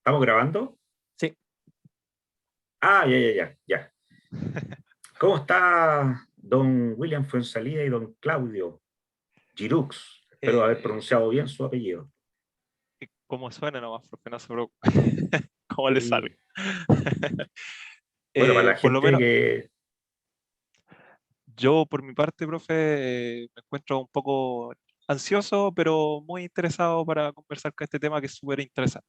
¿Estamos grabando? Sí. Ah, ya. ¿Cómo está don William Fuenzalida y don Claudio Giroux? Espero haber Eh, pronunciado bien su apellido. Como suena nomás, profe, no se preocupe. Como le salga. Sí. Bueno, para la Por lo gente menos, que... yo por mi parte, profe, me encuentro un poco ansioso, pero muy interesado para conversar con este tema que es súper interesante.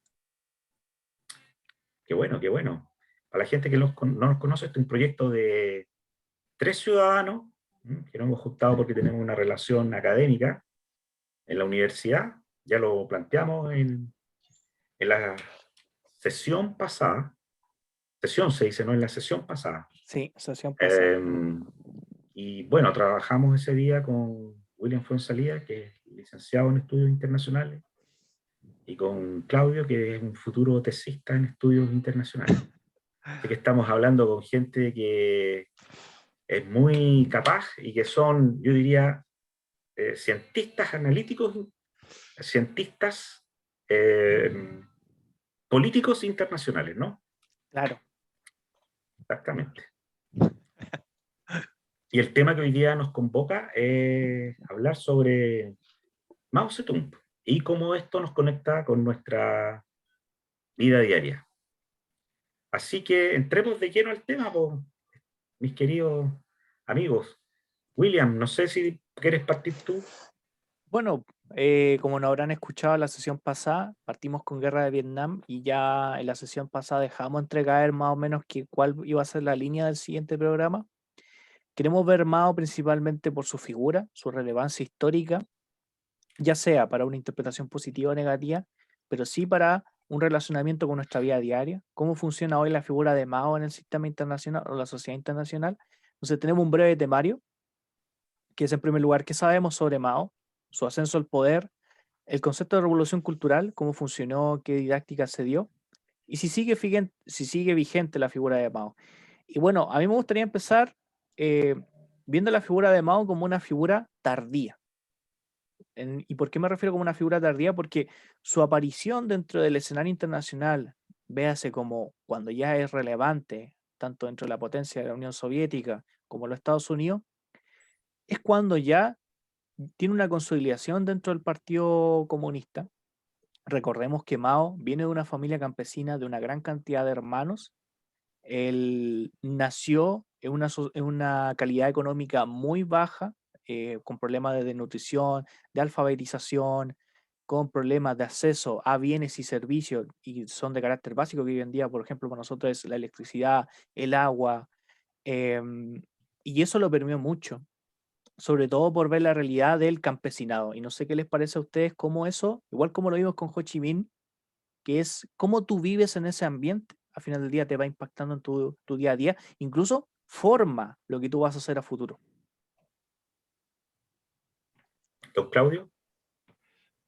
Qué bueno, qué bueno. Para la gente que no nos conoce, este es un proyecto de tres ciudadanos que nos hemos juntado porque tenemos una relación académica en la universidad. Ya lo planteamos en la sesión pasada. Sesión se dice, ¿no? En la sesión pasada. Sí, sesión pasada. Eh, y bueno, trabajamos ese día con William Fuenzalía, que es licenciado en estudios internacionales, y con Claudio, que es un futuro tesista en estudios internacionales. Así que estamos hablando con gente que es muy capaz y que son, yo diría, cientistas analíticos, cientistas eh, políticos internacionales, ¿no? Claro. Exactamente. Y el tema que hoy día nos convoca es hablar sobre Mao Zedong y cómo esto nos conecta con nuestra vida diaria. Así que entremos de lleno al tema, po, mis queridos amigos. William, no sé si quieres partir tú. Bueno, como nos habrán escuchado en la sesión pasada, partimos con Guerra de Vietnam y ya en la sesión pasada dejamos entrecaer más o menos que cuál iba a ser la línea del siguiente programa. Queremos ver Mao principalmente por su figura, su relevancia histórica, ya sea para una interpretación positiva o negativa, pero sí para un relacionamiento con nuestra vida diaria, cómo funciona hoy la figura de Mao en el sistema internacional o la sociedad internacional. Entonces tenemos un breve temario, que es en primer lugar, ¿qué sabemos sobre Mao? Su ascenso al poder, el concepto de revolución cultural, cómo funcionó, qué didáctica se dio, y si sigue vigente la figura de Mao. Y bueno, a mí me gustaría empezar eh, viendo la figura de Mao como una figura tardía. ¿Y por qué me refiero como una figura tardía? Porque su aparición dentro del escenario internacional, véase como cuando ya es relevante, tanto dentro de la potencia de la Unión Soviética como los Estados Unidos, es cuando ya tiene una consolidación dentro del Partido Comunista. Recordemos que Mao viene de una familia campesina de una gran cantidad de hermanos. Él nació en una calidad económica muy baja, con problemas de desnutrición, de alfabetización, con problemas de acceso a bienes y servicios, y son de carácter básico, que hoy en día, por ejemplo, para nosotros es la electricidad, el agua, em, y eso lo permeó mucho, sobre todo por ver la realidad del campesinado. Y no sé qué les parece a ustedes cómo eso, igual como lo vimos con Ho Chi Minh, que es cómo tú vives en ese ambiente, al final del día te va impactando en tu día a día, incluso forma lo que tú vas a hacer a futuro. Don Claudio.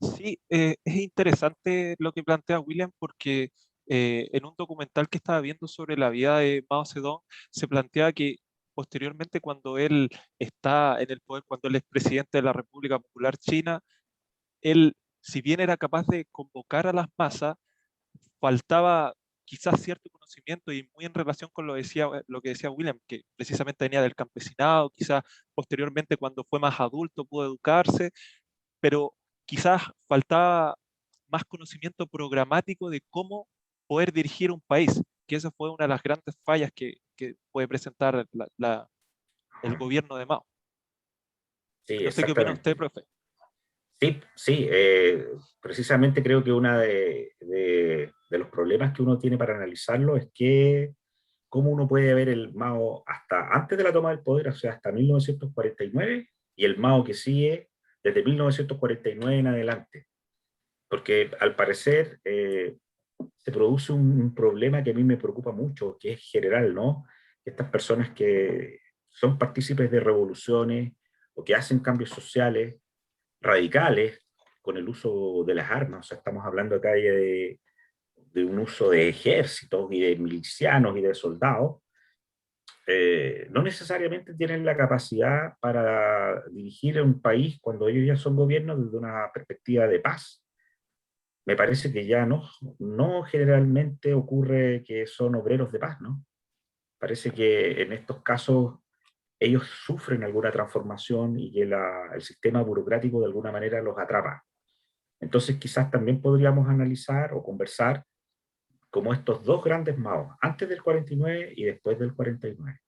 Sí, es interesante lo que plantea William porque en un documental que estaba viendo sobre la vida de Mao Zedong se plantea que posteriormente cuando él está en el poder, cuando él es presidente de la República Popular China, él, si bien era capaz de convocar a las masas, faltaba quizás cierto conocimiento y muy en relación con lo que decía William, que precisamente venía del campesinado, quizás posteriormente cuando fue más adulto pudo educarse, pero quizás faltaba más conocimiento programático de cómo poder dirigir un país, que esa fue una de las grandes fallas que puede presentar el gobierno de Mao. Sí, No sé qué opina usted, exactamente. profe. Sí, precisamente creo que uno de los problemas que uno tiene para analizarlo es que cómo uno puede ver el Mao hasta antes de la toma del poder, o sea, hasta 1949, y el Mao que sigue desde 1949 en adelante. Porque al parecer se produce un problema que a mí me preocupa mucho, que es general, ¿no? Estas personas que son partícipes de revoluciones o que hacen cambios sociales radicales con el uso de las armas. O sea, estamos hablando acá de un uso de ejércitos y de milicianos y de soldados. No necesariamente tienen la capacidad para dirigir un país cuando ellos ya son gobiernos desde una perspectiva de paz. me parece que ya no generalmente ocurre que son obreros de paz, ¿no? Parece que en estos casos ellos sufren alguna transformación y que el sistema burocrático de alguna manera los atrapa. Entonces quizás también podríamos analizar o conversar como estos dos grandes Maos, antes del 49 y después del 49.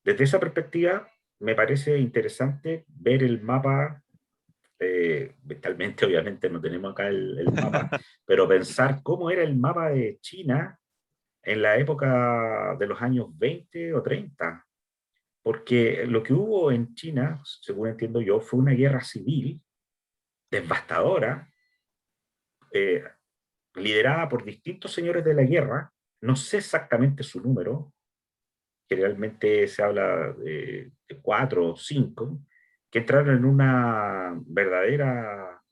Desde esa perspectiva, me parece interesante ver el mapa, mentalmente obviamente no tenemos acá el mapa, pero pensar cómo era el mapa de China en la época de los años 20 o 30, porque lo que hubo en China, según entiendo yo, fue una guerra civil devastadora, eh, liderada por distintos señores de la guerra, no sé exactamente su número, generalmente se habla de 4 o 5, que entraron en una verdadera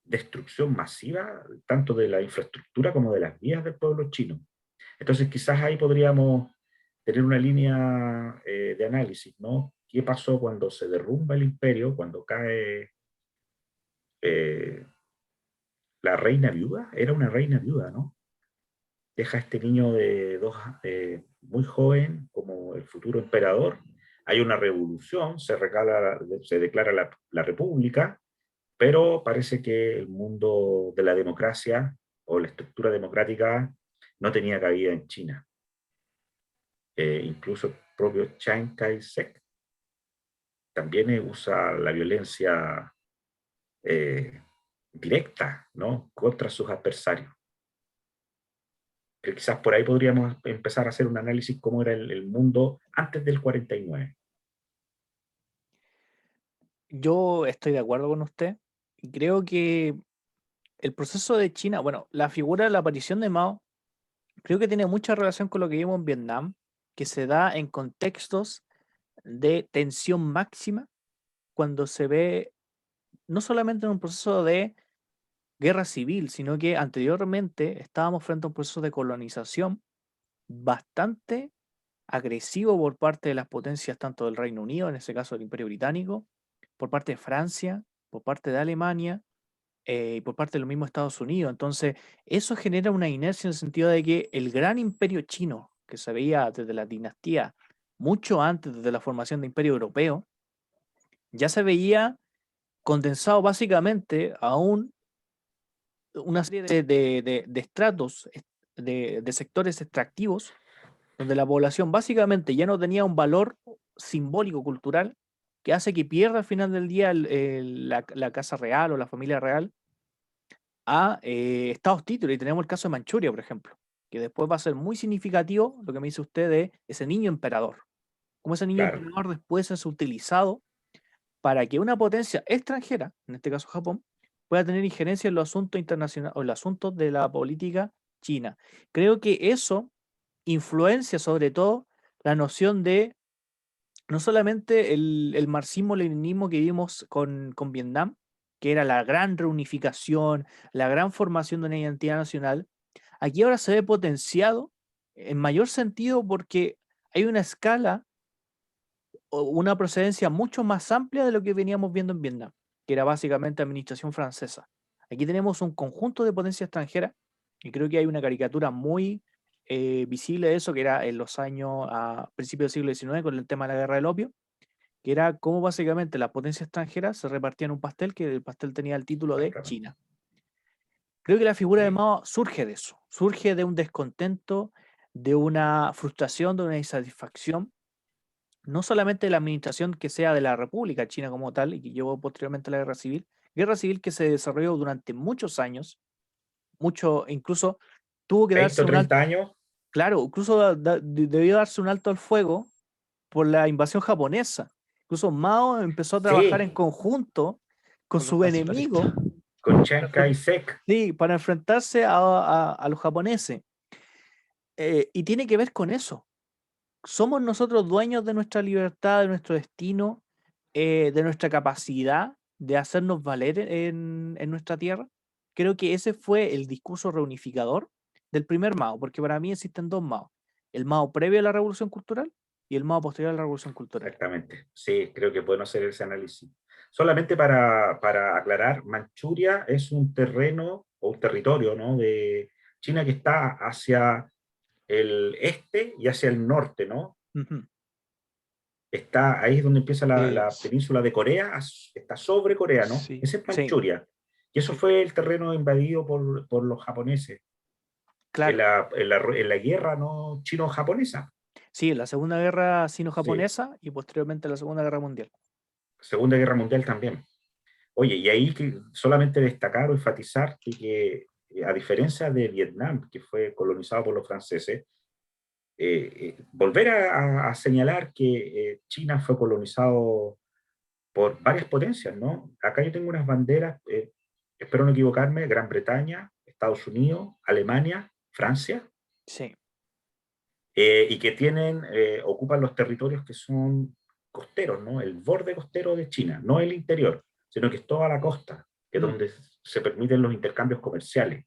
destrucción masiva, tanto de la infraestructura como de las vías del pueblo chino. Entonces quizás ahí podríamos tener una línea de análisis, ¿no? ¿Qué pasó cuando se derrumba el imperio, cuando cae eh, la reina viuda? Era una reina viuda, ¿no? Deja a este niño muy joven como el futuro emperador. Hay una revolución, se declara la república, pero parece que el mundo de la democracia o la estructura democrática no tenía cabida en China. Incluso el propio Chiang Kai-shek también usa la violencia eh, directa, ¿no?, contra sus adversarios. Pero quizás por ahí podríamos empezar a hacer un análisis cómo era el mundo antes del 49. Yo estoy de acuerdo con usted y creo que el proceso de China, bueno, la figura de la aparición de Mao, creo que tiene mucha relación con lo que vimos en Vietnam, que se da en contextos de tensión máxima cuando se ve no solamente en un proceso de guerra civil, sino que anteriormente estábamos frente a un proceso de colonización bastante agresivo por parte de las potencias tanto del Reino Unido, en ese caso del Imperio Británico, por parte de Francia, por parte de Alemania y por parte de los mismos Estados Unidos. Entonces, eso genera una inercia en el sentido de que el gran imperio chino, que se veía desde la dinastía mucho antes de la formación del Imperio Europeo, ya se veía condensado básicamente a una serie de estratos, de sectores extractivos, donde la población básicamente ya no tenía un valor simbólico cultural que hace que pierda al final del día la casa real o la familia real a estados títulos. Y tenemos el caso de Manchuria, por ejemplo, que después va a ser muy significativo lo que me dice usted de ese niño emperador. Cómo ese niño Claro, emperador después es utilizado para que una potencia extranjera, en este caso Japón, pueda tener injerencia en los asuntos internacionales o en los asuntos de la política china. Creo que eso influencia sobre todo la noción de no solamente el marxismo-leninismo que vimos con Vietnam, que era la gran reunificación, la gran formación de una identidad nacional, aquí ahora se ve potenciado en mayor sentido porque hay una escala o una procedencia mucho más amplia de lo que veníamos viendo en Vietnam, que era básicamente administración francesa. Aquí tenemos un conjunto de potencias extranjeras y creo que hay una caricatura muy visible de eso, que era en los años a principios del siglo XIX con el tema de la guerra del opio, que era cómo básicamente las potencias extranjeras se repartían un pastel, que el pastel tenía el título de exactamente. China. Creo que la figura de Sí. Mao surge de eso, surge de un descontento, de una frustración, de una insatisfacción no solamente de la administración que sea de la República China como tal, y que llevó posteriormente a la guerra civil que se desarrolló durante muchos años, mucho, incluso tuvo que 20 darse o un alto, 30 años, claro, incluso debió darse un alto al fuego por la invasión japonesa. Incluso Mao empezó a trabajar en sí, conjunto con con los su nacionalistas. enemigo con para, Chiang Kai-shek. sí, para enfrentarse a los japoneses. Y tiene que ver con eso. ¿Somos nosotros dueños de nuestra libertad, de nuestro destino, de nuestra capacidad de hacernos valer en nuestra tierra? Creo que ese fue el discurso reunificador del primer Mao, porque para mí existen dos Mao. El Mao previo a la Revolución Cultural y el Mao posterior a la Revolución Cultural. Exactamente. Sí, creo que es bueno hacer ese análisis. Solamente para aclarar, Manchuria es un terreno o un territorio, ¿no?, de China que está hacia el este y hacia el norte, ¿no? Ujú. Está ahí es donde empieza la Sí, península de Corea, está sobre Corea, ¿no? sí, Ese es Sí, Manchuria. Y eso sí. fue el terreno invadido por los japoneses claro. en la guerra, ¿no?, chino-japonesa. Sí, la Segunda Guerra Sí, Sino-Japonesa y posteriormente la Segunda Guerra Mundial. Segunda Guerra Mundial también. Oye, y ahí solamente destacar o enfatizar que a diferencia de Vietnam, que fue colonizado por los franceses, volver a señalar que China fue colonizado por varias potencias, ¿no? Acá yo tengo unas banderas, espero no equivocarme: Gran Bretaña, Estados Unidos, Alemania, Francia, Sí. y que ocupan los territorios que son costeros, ¿no? El borde costero de China, no el interior, sino que es toda la costa, que es Mm, donde se permiten los intercambios comerciales.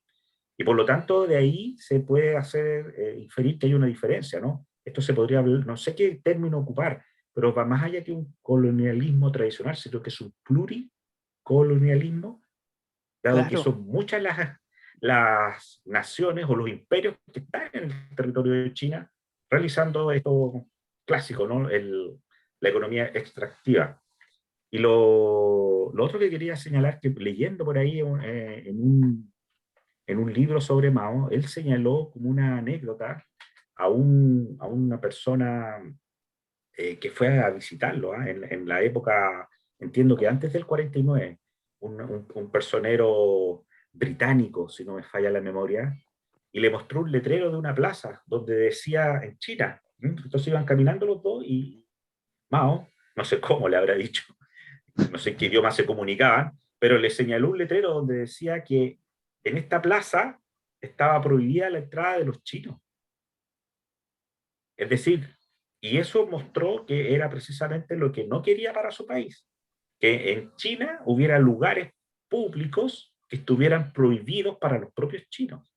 Y por lo tanto, de ahí se puede hacer inferir que hay una diferencia, ¿no? Esto se podría hablar, no sé qué término ocupar, pero va más allá que un colonialismo tradicional, sino que es un pluricolonialismo, dado que claro. son muchas las naciones o los imperios que están en el territorio de China realizando esto clásico, ¿no? La economía extractiva. Y lo otro que quería señalar, que leyendo por ahí en un libro sobre Mao, él señaló como una anécdota a una persona que fue a visitarlo, ¿ah? En la época, entiendo que antes del 49, un personero británico, si no me falla la memoria, y le mostró un letrero de una plaza donde decía en China. Entonces iban caminando los dos y Mao, no sé cómo le habrá dicho, no sé en qué idioma se comunicaban, pero le señaló un letrero donde decía que en esta plaza estaba prohibida la entrada de los chinos. Es decir, y eso mostró que era precisamente lo que no quería para su país, que en China hubiera lugares públicos que estuvieran prohibidos para los propios chinos,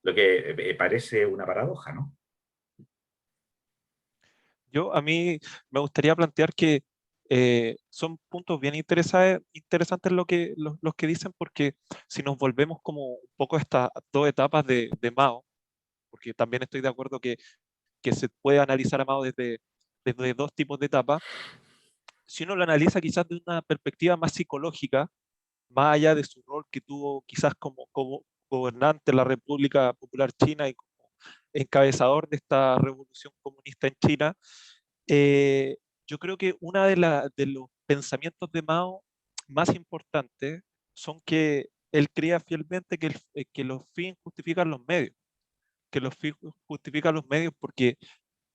lo que parece una paradoja, ¿no? A mí me gustaría plantear que son puntos bien interesantes los que dicen, porque si nos volvemos como un poco a estas dos etapas de Mao, porque también estoy de acuerdo que se puede analizar a Mao desde dos tipos de etapas. Si uno lo analiza quizás de una perspectiva más psicológica, más allá de su rol que tuvo quizás como gobernante de la República Popular China y como encabezador de esta revolución comunista en China, eh, yo creo que uno de los pensamientos de Mao más importantes son que él creía fielmente que los fines justifican los medios, que los fines justifican los medios porque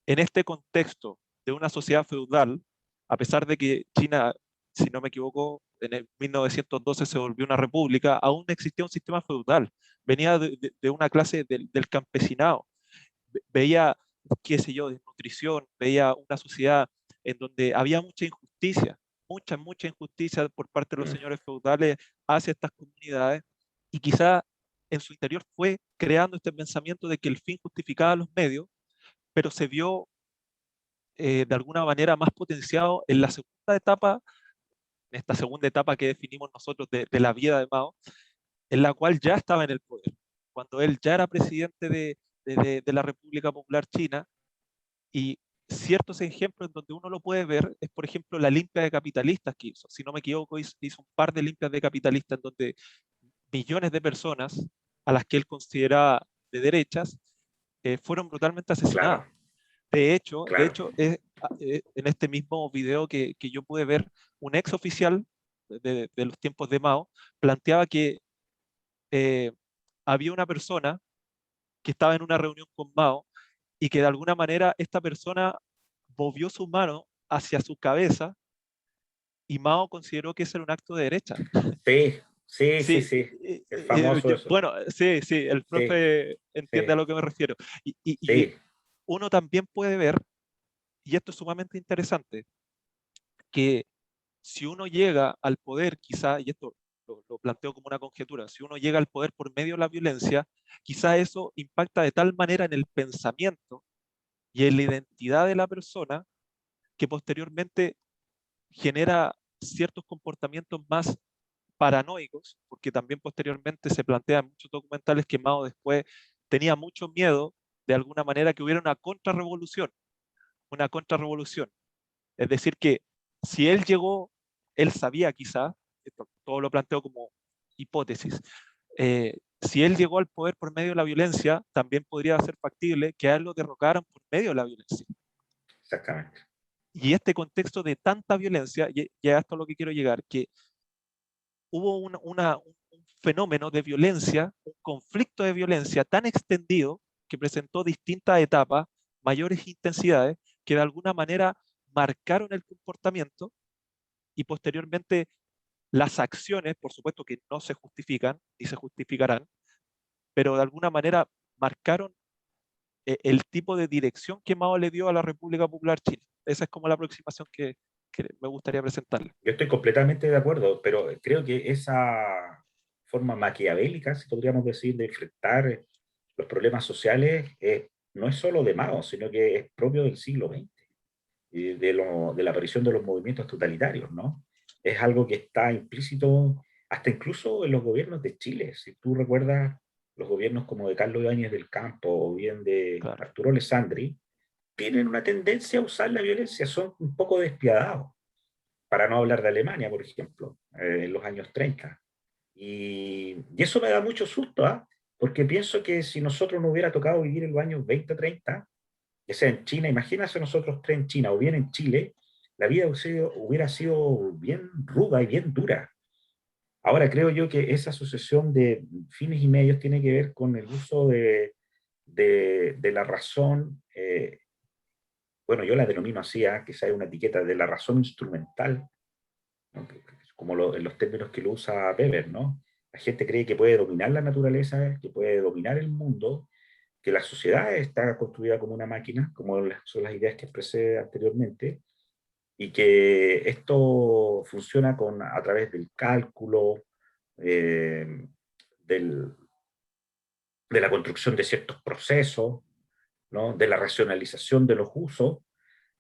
en este contexto de una sociedad feudal, a pesar de que China, si no me equivoco, en el 1912 se volvió una república, aún existía un sistema feudal. Venía de una clase del campesinado. Veía, qué sé yo, desnutrición, veía una sociedad en donde había mucha injusticia, mucha injusticia por parte de los señores feudales hacia estas comunidades, y quizá en su interior fue creando este pensamiento de que el fin justificaba los medios, pero se vio de alguna manera más potenciado en la segunda etapa, en esta segunda etapa que definimos nosotros de la vida de Mao, en la cual ya estaba en el poder, cuando él ya era presidente de la República Popular China, y ciertos ejemplos en donde uno lo puede ver es, por ejemplo, la limpia de capitalistas que hizo. Si no me equivoco, hizo un par de limpias de capitalistas en donde millones de personas a las que él consideraba de derechas fueron brutalmente asesinadas. Claro, De claro. hecho en este mismo video que yo pude ver, un ex oficial de los tiempos de Mao planteaba que eh, había una persona que estaba en una reunión con Mao y que de alguna manera esta persona movió su mano hacia su cabeza y Mao consideró que ese era un acto de derecha. Sí, sí, sí, Sí, sí. Es famoso eso. bueno, sí, sí, el Sí, profe entiende a sí, lo que me refiero. Y sí, uno también puede ver, y esto es sumamente interesante, que si uno llega al poder, quizá, y esto lo planteo como una conjetura, si uno llega al poder por medio de la violencia, quizá eso impacta de tal manera en el pensamiento y en la identidad de la persona que posteriormente genera ciertos comportamientos más paranoicos, porque también posteriormente se plantea en muchos documentales que Mao después tenía mucho miedo de alguna manera que hubiera una contrarrevolución, una contrarrevolución. Es decir, que si él llegó, él sabía quizá, esto todo lo planteo como hipótesis, si él llegó al poder por medio de la violencia, también podría ser factible que a él lo derrocaran por medio de la violencia. Exactamente. Y este contexto de tanta violencia, y hasta lo que quiero llegar, que hubo un fenómeno de violencia, un conflicto de violencia tan extendido que presentó distintas etapas, mayores intensidades, que de alguna manera marcaron el comportamiento y posteriormente las acciones, por supuesto que no se justifican ni se justificarán, pero de alguna manera marcaron el tipo de dirección que Mao le dio a la República Popular China. Esa es como la aproximación que me gustaría presentarle. Yo estoy completamente de acuerdo, pero creo que esa forma maquiavélica, si podríamos decir, de enfrentar los problemas sociales no es solo de Mao, sino que es propio del siglo XX y de la aparición de los movimientos totalitarios, ¿no? Es algo que está implícito hasta incluso en los gobiernos de Chile. Si tú recuerdas los gobiernos como de Carlos Ibáñez del Campo o bien de Claro. Arturo Alessandri, tienen una tendencia a usar la violencia, son un poco despiadados, para no hablar de Alemania, por ejemplo, en los años 30. Y eso me da mucho susto, ¿ah? Porque pienso que si nosotros no hubiera tocado vivir en los años 20, 30, ya sea en China, imagínense nosotros tres en China o bien en Chile, la vida hubiera sido bien ruda y bien dura. Ahora creo yo que esa asociación de fines y medios tiene que ver con el uso de la razón, bueno, yo la denomino así, que sea una etiqueta de la razón instrumental, ¿no? Como en los términos que lo usa Weber, ¿no? La gente cree que puede dominar la naturaleza, que puede dominar el mundo, que la sociedad está construida como una máquina, como son las ideas que expresé anteriormente, y que esto funciona a través del cálculo, eh, del, de la construcción de ciertos procesos, ¿no? De la racionalización de los usos,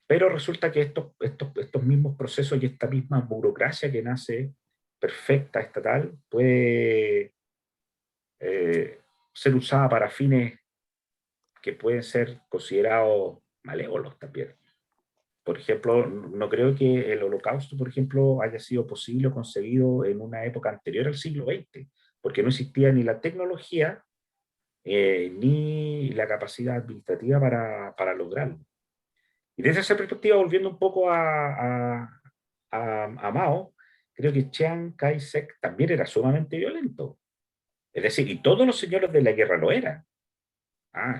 pero resulta que estos mismos procesos y esta misma burocracia que nace perfecta, estatal, puede eh, ser usada para fines que pueden ser considerados malévolos también. Por ejemplo, no creo que el holocausto, por ejemplo, haya sido posible o concebido en una época anterior al siglo XX, porque no existía ni la tecnología ni la capacidad administrativa para lograrlo. Y desde esa perspectiva, volviendo un poco a Mao, creo que Chiang Kai-shek también era sumamente violento. Es decir, y todos los señores de la guerra lo eran.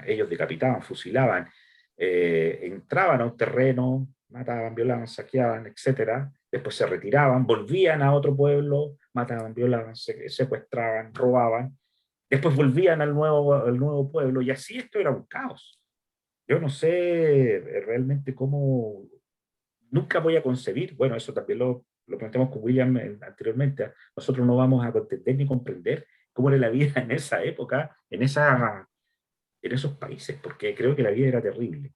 Ellos decapitaban, fusilaban, entraban a un terreno, mataban, violaban, saqueaban, etc. Después se retiraban, volvían a otro pueblo, mataban, violaban, secuestraban, robaban. Después volvían al nuevo pueblo y así esto era un caos. Yo no sé realmente cómo, nunca voy a concebir, bueno, eso también lo planteamos con William anteriormente, nosotros no vamos a entender ni comprender cómo era la vida en esa época, en esos países, porque creo que la vida era terrible.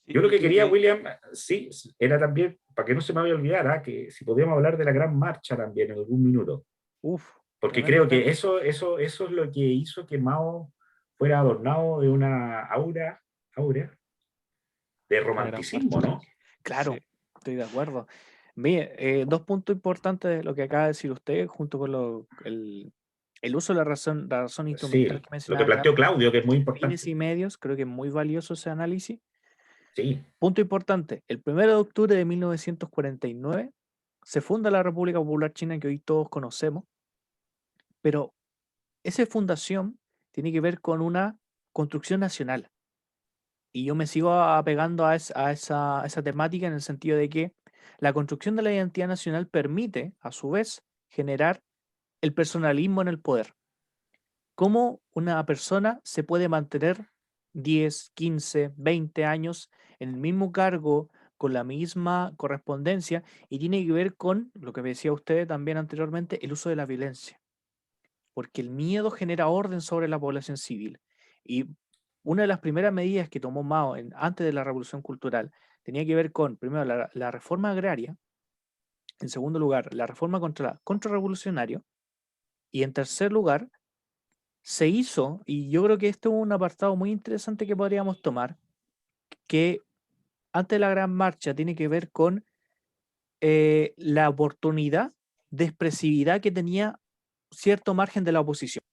Yo lo que quería, William, sí, era también, para que no se me vaya a olvidar, que si podíamos hablar de la Gran Marcha también en algún minuto, Uf, porque tremendo creo que tema. eso es lo que hizo que Mao fuera adornado de una aura de La gran romanticismo, marcha. ¿no? Claro, Sí. estoy de acuerdo. Mire, dos puntos importantes de lo que acaba de decir usted, junto con el uso de la razón Sí, instrumental que lo que mencionaba planteó Carlos, Claudio, que es muy fines importante. y medios, creo que es muy valioso ese análisis. Sí, Punto importante, el 1 de octubre de 1949 se funda la República Popular China que hoy todos conocemos, pero esa fundación tiene que ver con una construcción nacional. Y yo me sigo apegando a esa temática en el sentido de que la construcción de la identidad nacional permite, a su vez, generar el personalismo en el poder. ¿Cómo una persona se puede mantener 10, 15, 20 años en el mismo cargo, con la misma correspondencia? Y tiene que ver con lo que decía usted también anteriormente, el uso de la violencia. Porque el miedo genera orden sobre la población civil. Y una de las primeras medidas que tomó Mao antes de la Revolución Cultural tenía que ver con, primero, la reforma agraria, En segundo lugar, la reforma contrarrevolucionario. Y en tercer lugar, se hizo, y yo creo que esto es un apartado muy interesante que podríamos tomar, que antes de la Gran Marcha tiene que ver con la oportunidad de expresividad que tenía cierto margen de la oposición.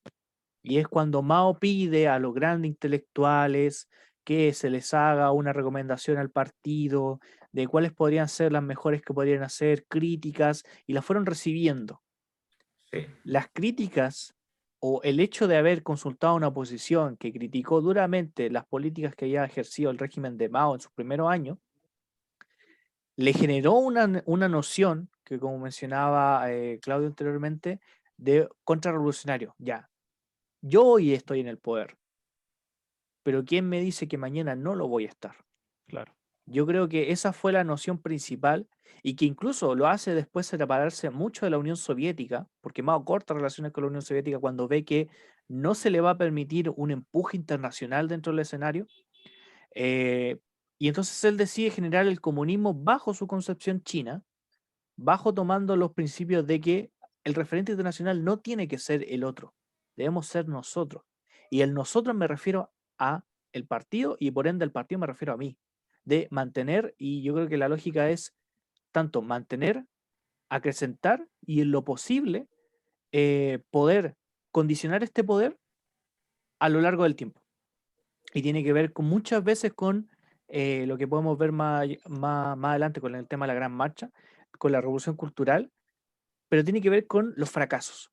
Y es cuando Mao pide a los grandes intelectuales que se les haga una recomendación al partido de cuáles podrían ser las mejores que podrían hacer, críticas, y las fueron recibiendo. Sí, Las críticas o el hecho de haber consultado a una oposición que criticó duramente las políticas que había ejercido el régimen de Mao en sus primeros años, le generó una noción que, como mencionaba Claudio anteriormente, de contrarrevolucionario. Ya, yo hoy estoy en el poder, pero ¿quién me dice que mañana no lo voy a estar? Claro. Yo creo que esa fue la noción principal y que incluso lo hace después separarse mucho de la Unión Soviética, porque Mao corta relaciones con la Unión Soviética cuando ve que no se le va a permitir un empuje internacional dentro del escenario. eh, y entonces él decide generar el comunismo bajo su concepción china, bajo tomando los principios de que el referente internacional no tiene que ser el otro, debemos ser nosotros. Y el nosotros me refiero a el partido y por ende el partido me refiero a mí, de mantener, y yo creo que la lógica es tanto mantener, acrecentar y en lo posible poder condicionar este poder a lo largo del tiempo. Y tiene que ver con muchas veces con lo que podemos ver más adelante con el tema de la Gran Marcha, con la revolución cultural, pero tiene que ver con los fracasos.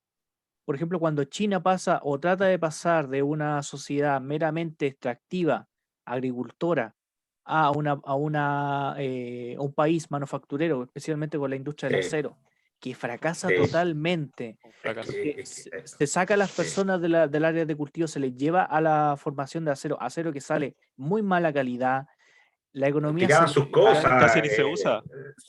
Por ejemplo, cuando China pasa o trata de pasar de una sociedad meramente extractiva, agricultora, a un país manufacturero, especialmente con la industria del sí, acero, que fracasa sí. totalmente, Un Es fracaso. que, se saca a las sí. personas del área de cultivo, se les lleva a la formación de acero, acero que sale muy mala calidad, la economía se Tiraban sus les va, Casi cosas, ni se usa.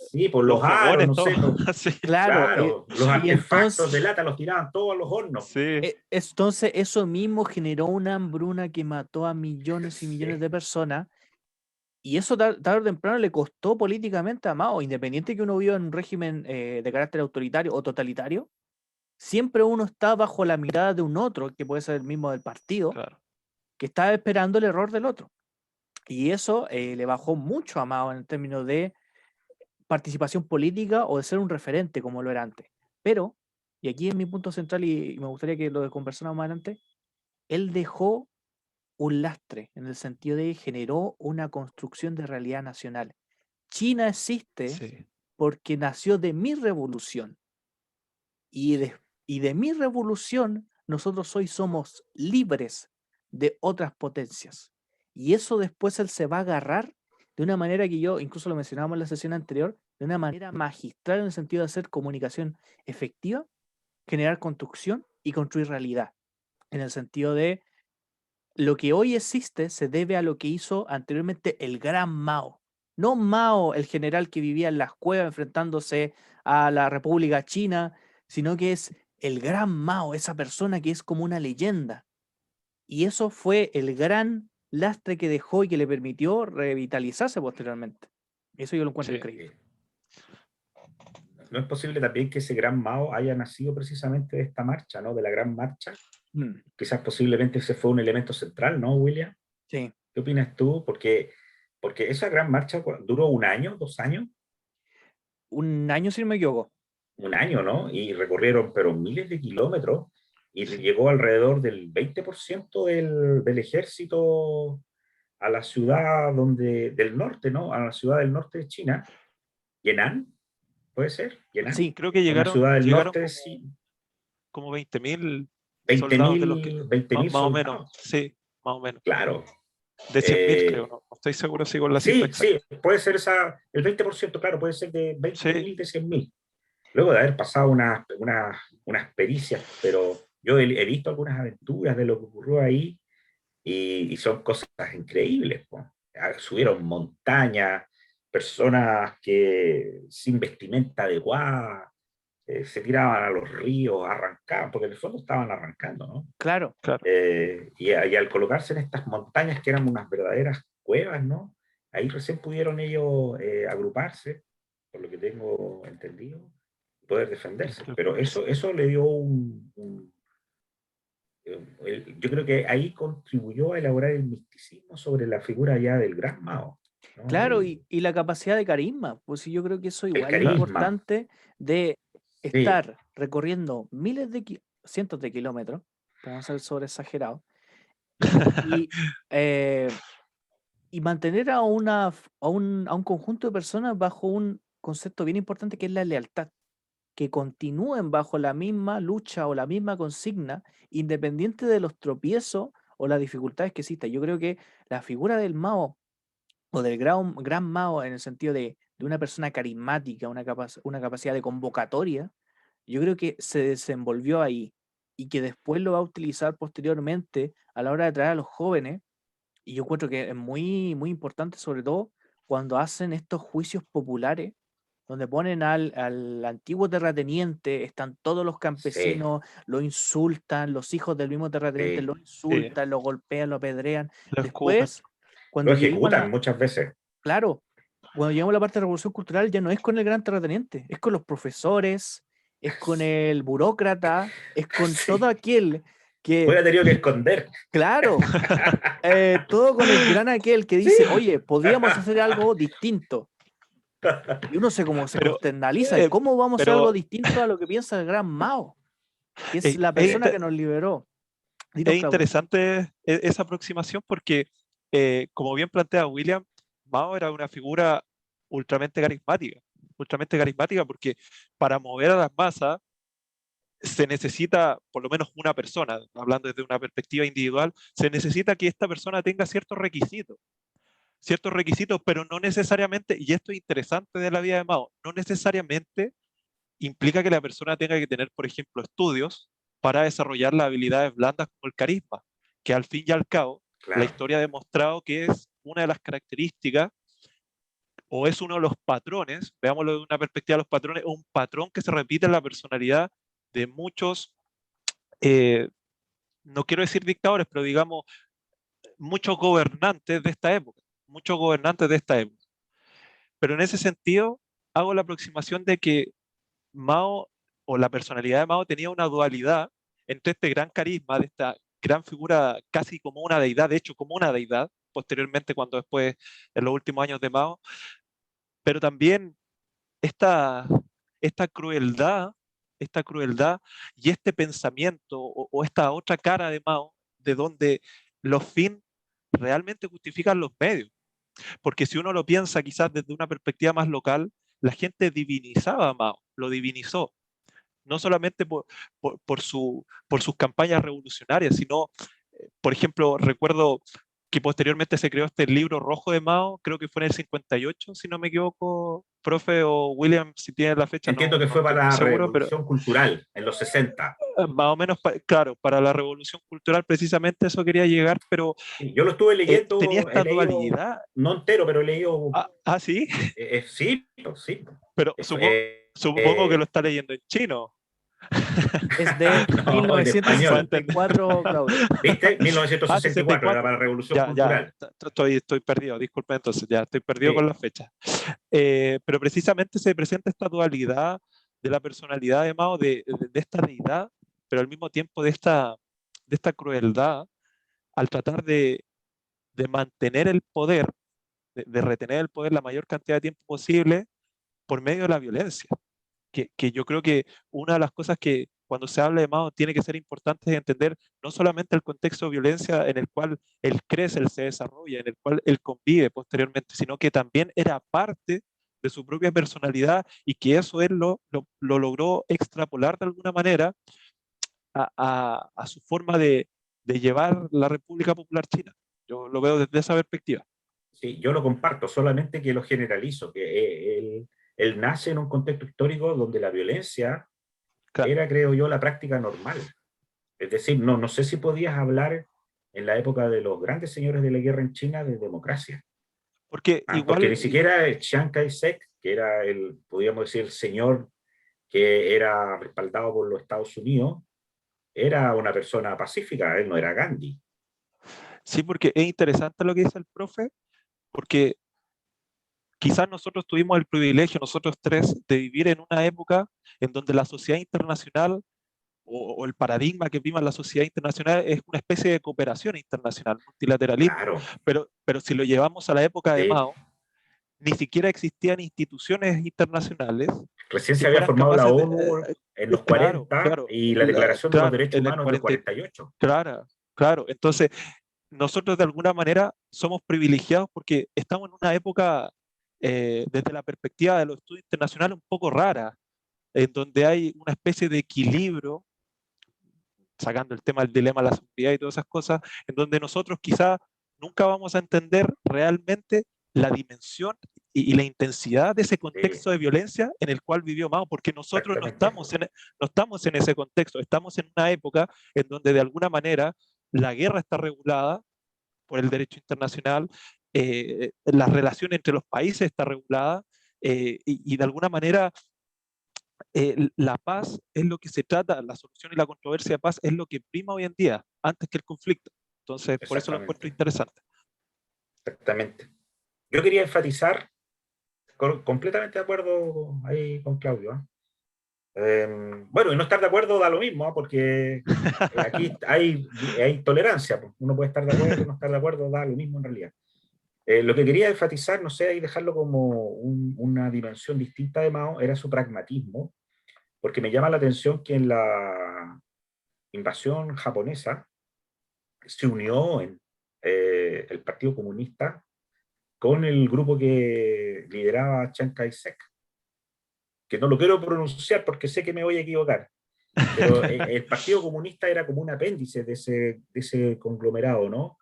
sí, por Los los aros, fogones, no todo. sé, Sí. claro, claro, los y artefactos de entonces lata los tiraban todos a los hornos. Sí. Entonces, eso mismo generó una hambruna que mató a millones y millones Sí, de personas, y eso tarde o temprano le costó políticamente a Mao, independiente que uno viva en un régimen de carácter autoritario o totalitario, siempre uno está bajo la mirada de un otro, que puede ser el mismo del partido, Claro. que está esperando el error del otro. Y eso le bajó mucho a Mao en términos de participación política o de ser un referente como lo era antes. Pero, y aquí es mi punto central y me gustaría que lo conversáramos más adelante, él dejó un lastre, en el sentido de generó una construcción de realidad nacional. China existe Sí. porque nació de mi revolución y de mi revolución nosotros hoy somos libres de otras potencias. Y eso después él se va a agarrar de una manera que yo, incluso lo mencionábamos en la sesión anterior, de una manera magistral en el sentido de hacer comunicación efectiva, generar construcción y construir realidad. En el sentido de lo que hoy existe se debe a lo que hizo anteriormente el gran Mao. No Mao, el general que vivía en las cuevas enfrentándose a la República China, sino que es el gran Mao, esa persona que es como una leyenda. Y eso fue el gran lastre que dejó y que le permitió revitalizarse posteriormente. Eso yo lo encuentro Sí. increíble. no es posible también que ese gran Mao haya nacido precisamente de esta marcha, ¿no? De la gran marcha. Mm, Quizás posiblemente ese fue un elemento central, ¿no, William? sí, ¿Qué opinas tú? Porque esa gran marcha duró un año, 2 años, un año si no me equivoco. un año, ¿no? Y recorrieron, pero miles de kilómetros, y Sí. llegó alrededor del 20% del ejército a la ciudad del norte, ¿no? A la ciudad del norte de China, Yenan, ¿puede ser? Yenan, Sí, Creo que una ciudad del llegaron norte, sí, como 20.000 20 soldados de los que, mil 20 mil más o menos, soldados, sí, más o menos. claro. De 100.000 creo, Eh, no estoy seguro si con la cifra sí, exacta. sí, puede ser el 20%, claro, puede ser de 20 Sí, mil, de 100 mil. Luego de haber pasado unas pericias, pero yo he visto algunas aventuras de lo que ocurrió ahí y son cosas increíbles. Po. Subieron montañas, personas que sin vestimenta adecuada se tiraban a los ríos, arrancaban, porque en el fondo estaban arrancando, ¿no? claro. claro. Y al colocarse en estas montañas que eran unas verdaderas cuevas, ¿no? Ahí recién pudieron ellos agruparse, por lo que tengo entendido, poder defenderse. Pero eso le dio yo creo que ahí contribuyó a elaborar el misticismo sobre la figura ya del gran Mao, ¿no? Claro, y la capacidad de carisma, pues sí, yo creo que eso El igual es carisma, importante de sí, estar recorriendo cientos de kilómetros, para no ser sobreexagerado, y, y mantener a un conjunto de personas bajo un concepto bien importante que es la lealtad, que continúen bajo la misma lucha o la misma consigna, independiente de los tropiezos o las dificultades que existan. Yo creo que la figura del Mao o del gran Mao en el sentido de una persona carismática, una capacidad de convocatoria, yo creo que se desenvolvió ahí y que después lo va a utilizar posteriormente a la hora de traer a los jóvenes. Y yo encuentro que es muy, muy importante, sobre todo cuando hacen estos juicios populares, donde ponen al antiguo terrateniente, están todos los sí, campesinos, lo insultan, los hijos del mismo terrateniente lo sí. Sí, insultan, lo golpean, lo apedrean. lo escupen. Después, Lo cuando lleguemos ejecutan muchas veces. claro, cuando llegamos a la parte de revolución cultural ya no es con el gran terrateniente, es con los profesores, es con el burócrata, es con todo Sí, aquel que, hubiera tenido que esconder. claro, todo con el gran aquel que Sí. dice, oye, podríamos hacer algo distinto. Y uno como se Pero, consternaliza, eh, ¿cómo vamos a hacer algo pero distinto a lo que piensa el gran Mao? Que es es, la persona que nos liberó. Dinos, es Claudio. interesante esa aproximación porque, como bien plantea William, Mao era una figura ultramente carismática porque para mover a las masas se necesita por lo menos una persona, hablando desde una perspectiva individual, se necesita que esta persona tenga ciertos requisitos, pero no necesariamente, y esto es interesante de la vida de Mao, no necesariamente implica que la persona tenga que tener, por ejemplo, estudios para desarrollar las habilidades blandas como el carisma, que al fin y al cabo la Claro, historia ha demostrado que es una de las características o es uno de los patrones, veámoslo de una perspectiva de los patrones, un patrón que se repite en la personalidad de muchos, eh, no quiero decir dictadores, pero digamos muchos gobernantes de esta época, muchos gobernantes de esta época. Pero en ese sentido, hago la aproximación de que Mao o la personalidad de Mao tenía una dualidad entre este gran carisma de esta gran figura casi como una deidad, de hecho como una deidad, posteriormente cuando después, en los últimos años de Mao, pero también esta, esta crueldad, esta crueldad y este pensamiento o esta otra cara de Mao, de donde los fines realmente justifican los medios. Porque si uno lo piensa quizás desde una perspectiva más local, la gente divinizaba a Mao, lo divinizó, no solamente por sus campañas revolucionarias, sino, por ejemplo, recuerdo que posteriormente se creó este libro rojo de Mao, creo que fue en el 58, si no me equivoco, profe o William, si tiene la fecha, entiendo no, que no fue estoy muy para la seguro, pero Revolución Cultural en los 60. más o menos, claro, para la revolución cultural precisamente eso quería llegar, pero Sí, yo lo estuve tenía leyendo, he esta leído, dualidad. no entero, pero he leído, Sí, sí, pues, sí. pero supongo que lo está leyendo en chino. Es de No, en Para español. entender. 1964, Claudio. ¿Viste? Ah, 1964, era 64. para la Revolución Ya, Cultural. estoy perdido, disculpe, entonces ya estoy perdido con Sí, la fecha. Pero precisamente se presenta esta dualidad de la personalidad de Mao, de esta deidad, pero al mismo tiempo de esta crueldad al tratar de mantener el poder, de retener el poder la mayor cantidad de tiempo posible por medio de la violencia. Que yo creo que una de las cosas que cuando se habla de Mao tiene que ser importante es entender no solamente el contexto de violencia en el cual él crece, él se desarrolla, en el cual él convive posteriormente, sino que también era parte de su propia personalidad y que eso él lo logró extrapolar de alguna manera a su forma de llevar la República Popular China. Yo lo veo desde esa perspectiva. sí, yo lo comparto, solamente que lo generalizo, que él nace en un contexto histórico donde la violencia Claro, era, creo yo, la práctica normal. Es decir, no sé si podías hablar en la época de los grandes señores de la guerra en China de democracia. porque Porque ni igual, siquiera Chiang Kai-shek, que era podríamos decir, el señor que era respaldado por los Estados Unidos, era una persona pacífica, él no era Gandhi. sí, porque es interesante lo que dice el profe, porque quizás nosotros tuvimos el privilegio, nosotros tres, de vivir en una época en donde la sociedad internacional o el paradigma que prima en la sociedad internacional es una especie de cooperación internacional, multilateralismo. Claro, Pero si lo llevamos a la época de sí. Mao, ni siquiera existían instituciones internacionales Recién que se había fueran formado la capaces de... ONU en los claro, 40 claro, y la Declaración de los claro, Derechos en el Humanos del 40, 48. claro, claro. Entonces, nosotros de alguna manera somos privilegiados porque estamos en una época, desde la perspectiva de los estudios internacionales, un poco rara, en donde hay una especie de equilibrio, sacando el tema del dilema de la seguridad y todas esas cosas, en donde nosotros quizá nunca vamos a entender realmente la dimensión y la intensidad de ese Sí, contexto de violencia en el cual vivió Mao, porque nosotros exactamente. no estamos en ese contexto, estamos en una época en donde de alguna manera la guerra está regulada por el derecho internacional, la relación entre los países está regulada, y de alguna manera la paz es lo que se trata, la solución y la controversia de paz es lo que prima hoy en día, antes que el conflicto. Entonces, por eso lo encuentro Exactamente. interesante. Exactamente. Yo quería enfatizar, completamente de acuerdo ahí con Claudio. Bueno, y no estar de acuerdo da lo mismo, porque aquí hay tolerancia. Pues. Uno puede estar de acuerdo, no estar de acuerdo, da lo mismo en realidad. Lo que quería enfatizar, no sé, y dejarlo como una dimensión distinta de Mao, era su pragmatismo, porque me llama la atención que en la invasión japonesa se unió el Partido Comunista con el grupo que lideraba Chiang Kai-shek, que no lo quiero pronunciar porque sé que me voy a equivocar, pero el Partido Comunista era como un apéndice de ese conglomerado, ¿no?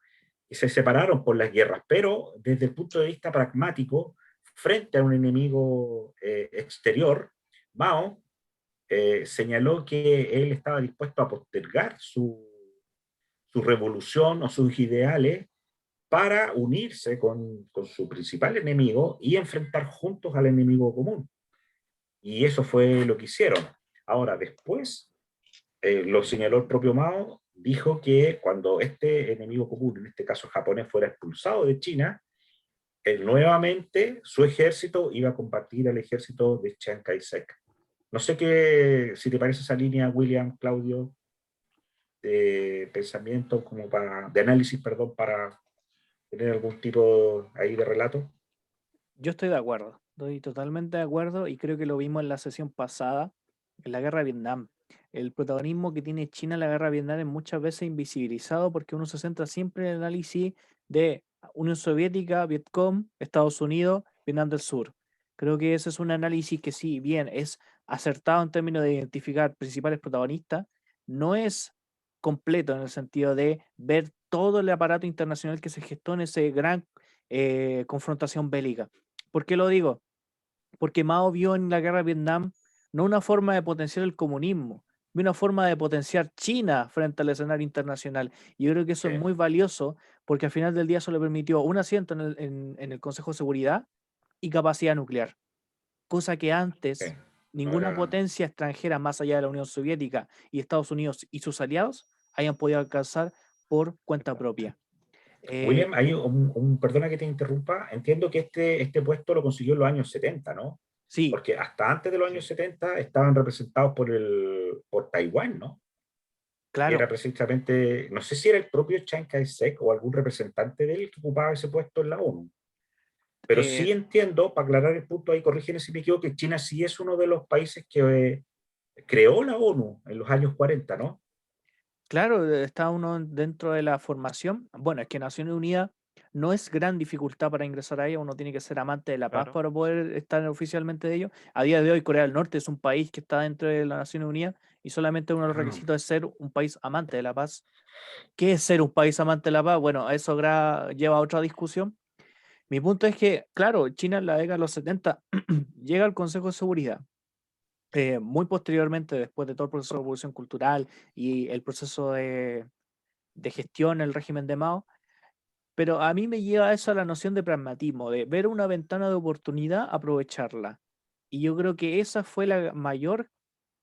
Y se separaron por las guerras, pero desde el punto de vista pragmático, frente a un enemigo exterior, Mao señaló que él estaba dispuesto a postergar su revolución o sus ideales para unirse con su principal enemigo y enfrentar juntos al enemigo común. Y eso fue lo que hicieron. Ahora, después, lo señaló el propio Mao, dijo que cuando este enemigo común, en este caso japonés, fuera expulsado de China, nuevamente su ejército iba a combatir al ejército de Chiang Kai-shek. No sé si te parece esa línea, William, Claudio, de pensamiento, de análisis, perdón, para tener algún tipo ahí de relato. Yo estoy totalmente de acuerdo y creo que lo vimos en la sesión pasada, en la guerra de Vietnam. El protagonismo que tiene China en la guerra de Vietnam es muchas veces invisibilizado porque uno se centra siempre en el análisis de Unión Soviética, Vietcong, Estados Unidos, Vietnam del Sur. Creo que ese es un análisis que si bien es acertado en términos de identificar principales protagonistas, no es completo en el sentido de ver todo el aparato internacional que se gestó en ese gran confrontación bélica. ¿Por qué lo digo? Porque Mao vio en la guerra de Vietnam no una forma de potenciar el comunismo, vio una forma de potenciar China frente al escenario internacional. Y yo creo que eso Sí, es muy valioso porque al final del día eso le permitió un asiento en el Consejo de Seguridad y capacidad nuclear, cosa que sí. antes No ninguna era... potencia extranjera más allá de la Unión Soviética y Estados Unidos y sus aliados hayan podido alcanzar por cuenta propia. William, Eh, hay perdona que te interrumpa, entiendo que este puesto lo consiguió en los años 70, ¿no? sí, Porque hasta antes de los años 70 estaban representados por Taiwán, ¿no? Que era claro. precisamente, no sé si era el propio Chiang Kai-shek o algún representante de él que ocupaba ese puesto en la ONU. Pero eh, sí entiendo, para aclarar el punto ahí, corrígeme si me equivoco, que China sí es uno de los países que creó la ONU en los años 40, ¿no? Claro, está uno dentro de la formación. Bueno, es que Naciones Unidas no es gran dificultad para ingresar a ella, uno tiene que ser amante de la paz Claro. para poder estar oficialmente de ello. A día de hoy, Corea del Norte es un país que está dentro de las Naciones Unidas y solamente uno de los Ah, requisitos es ser un país amante de la paz. ¿Qué es ser un país amante de la paz? Bueno, eso lleva a otra discusión. Mi punto es que, claro, China en la década de los 70 llega al Consejo de Seguridad. Muy posteriormente, después de todo el proceso de revolución cultural y el proceso de gestión el régimen de Mao, pero a mí me lleva eso a la noción de pragmatismo, de ver una ventana de oportunidad, aprovecharla. Y yo creo que esa fue la mayor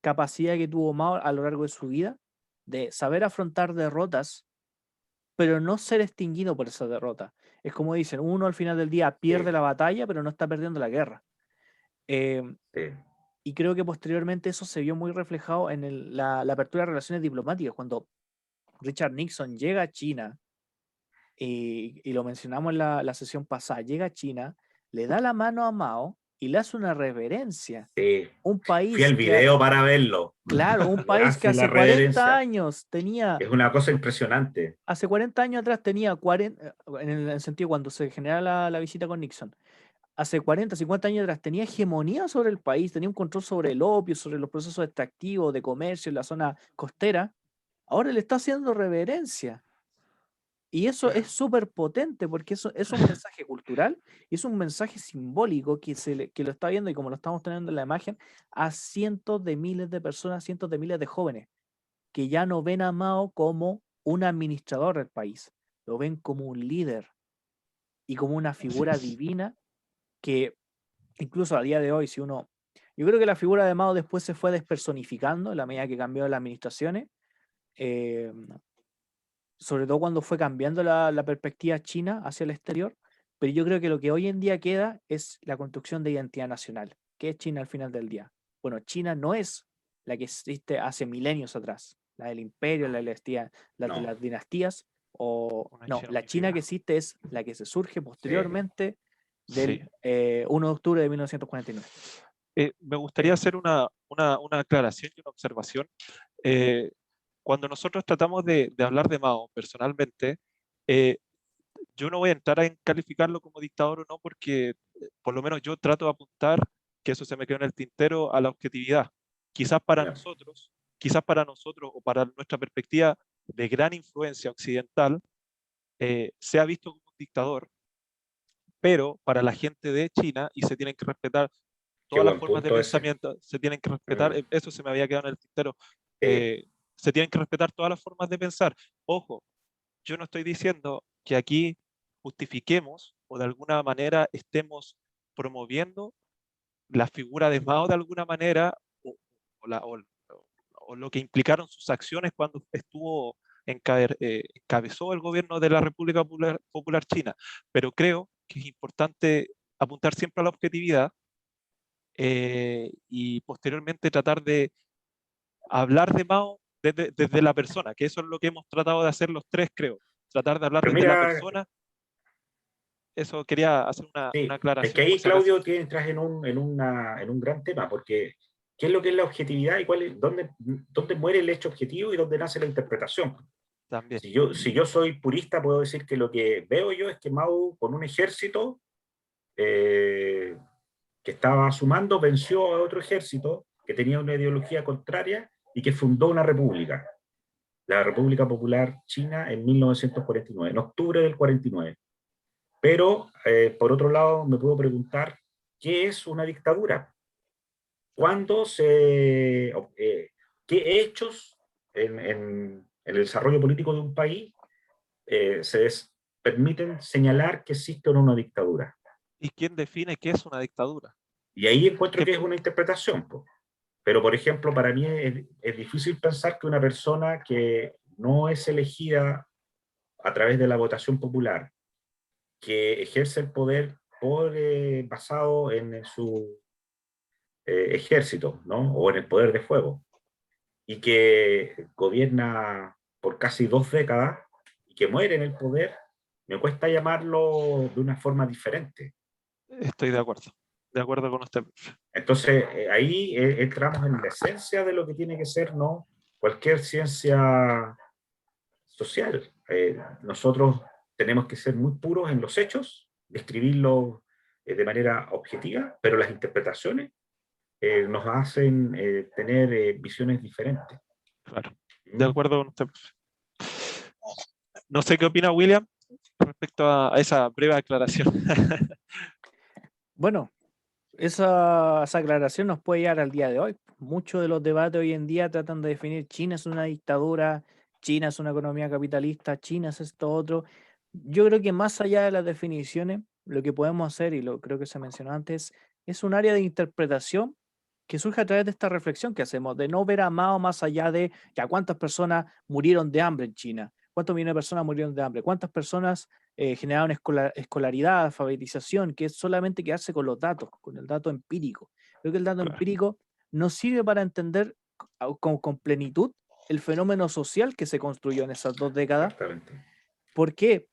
capacidad que tuvo Mao a lo largo de su vida, de saber afrontar derrotas pero no ser extinguido por esa derrota. Es como dicen, uno al final del día pierde Sí, la batalla, pero no está perdiendo la guerra. Eh, sí, y creo que posteriormente eso se vio muy reflejado en la apertura de relaciones diplomáticas, cuando Richard Nixon llega a China, y lo mencionamos en la sesión pasada, llega a China, le da la mano a Mao y le hace una reverencia. sí. Un Fui país al que, video para verlo. claro, un Le país que hace la hace 40 reverencia. años tenía, Es una cosa impresionante. hace 40 años atrás tenía 40, en el sentido cuando se genera la visita con Nixon, hace 40, 50 años atrás tenía hegemonía sobre el país, tenía un control sobre el opio, sobre los procesos extractivos de comercio en la zona costera, ahora le está haciendo reverencia. Y eso es súper potente porque eso es un mensaje cultural y es un mensaje simbólico que lo está viendo y como lo estamos teniendo en la imagen, a cientos de miles de personas, cientos de miles de jóvenes que ya no ven a Mao como un administrador del país, lo ven como un líder y como una Así figura es. divina que incluso a día de hoy, si uno, yo creo que la figura de Mao después se fue despersonificando en la medida que cambió las administraciones, eh, sobre todo cuando fue cambiando la perspectiva china hacia el exterior, pero yo creo que lo que hoy en día queda es la construcción de identidad nacional. ¿Qué es China al final del día? Bueno, China no es la que existe hace milenios atrás, la del imperio, la de No, las dinastías, o Una no, China la China que unificada. existe es la que se surge sí, posteriormente Sí. del 1 de octubre de 1949. Me gustaría sí. hacer una aclaración y una observación. Eh, Cuando nosotros tratamos de hablar de Mao personalmente, eh, yo no voy a entrar en calificarlo como dictador o no, porque por lo menos yo trato de apuntar, que eso se me quedó en el tintero, a la objetividad. Quizás para Ya. nosotros, quizás para nosotros o para nuestra perspectiva de gran influencia occidental, sea visto como un dictador, pero para la gente de China, y se tienen que respetar Qué todas las buen formas de punto ese. pensamiento, se tienen que respetar, Mm, eso se me había quedado en el tintero, sí, se tienen que respetar todas las formas de pensar. Ojo, yo no estoy diciendo que aquí justifiquemos o de alguna manera estemos promoviendo la figura de Mao de alguna manera o la- o- o lo que implicaron sus acciones cuando estuvo encabezó el gobierno de la República Popular China, pero creo que es importante apuntar siempre a la objetividad, y posteriormente tratar de hablar de Mao desde la persona, que eso es lo que hemos tratado de hacer los tres, creo. Tratar de hablar pero desde la mira, persona. Eso quería hacer una sí, es que aclaración por ahí, si acaso. Claudio, entras en un gran tema, porque ¿qué es lo que es la objetividad y dónde muere el hecho objetivo y dónde nace la interpretación? También. Si yo soy purista, puedo decir que lo que veo yo es que Mao, con un ejército eh, que estaba sumando, venció a otro ejército que tenía una ideología contraria y que fundó una república, la República Popular China, en 1949, en octubre del 49. Pero, por otro lado, me puedo preguntar, ¿qué es una dictadura? ¿Cuándo qué hechos en el desarrollo político de un país permiten señalar que existe o no una dictadura? ¿Y quién define qué es una dictadura? Y ahí encuentro ¿Qué, que es una interpretación, po. Pero, por ejemplo, para mí es difícil pensar que una persona que no es elegida a través de la votación popular, que ejerce el poder basado en su ejército, ¿no? O en el poder de fuego, y que gobierna por casi 2 décadas y que muere en el poder, me cuesta llamarlo de una forma diferente. Estoy de acuerdo con usted. Entonces, ahí entramos en la esencia de lo que tiene que ser, ¿no? Cualquier ciencia social. Nosotros tenemos que ser muy puros en los hechos, describirlos de manera objetiva, pero las interpretaciones nos hacen tener visiones diferentes. Claro, de ¿Mm? acuerdo con usted. No sé qué opina William respecto a esa breve aclaración. Bueno, esa aclaración nos puede llegar al día de hoy. Muchos de los debates hoy en día tratan de definir China es una dictadura, China es una economía capitalista, China es esto otro. Yo creo que más allá de las definiciones, lo que podemos hacer, y lo creo que se mencionó antes, es un área de interpretación que surge a través de esta reflexión que hacemos, de no ver a Mao más allá de ya cuántas personas murieron de hambre en China, ¿Cuántos millones de personas murieron de hambre? ¿Cuántas personas generaron escolaridad, alfabetización? Que es solamente quedarse con los datos, con el dato empírico. Creo que el dato Claro. empírico nos sirve para entender con plenitud el fenómeno social que se construyó en esas 2 décadas. Exactamente. ¿Por qué?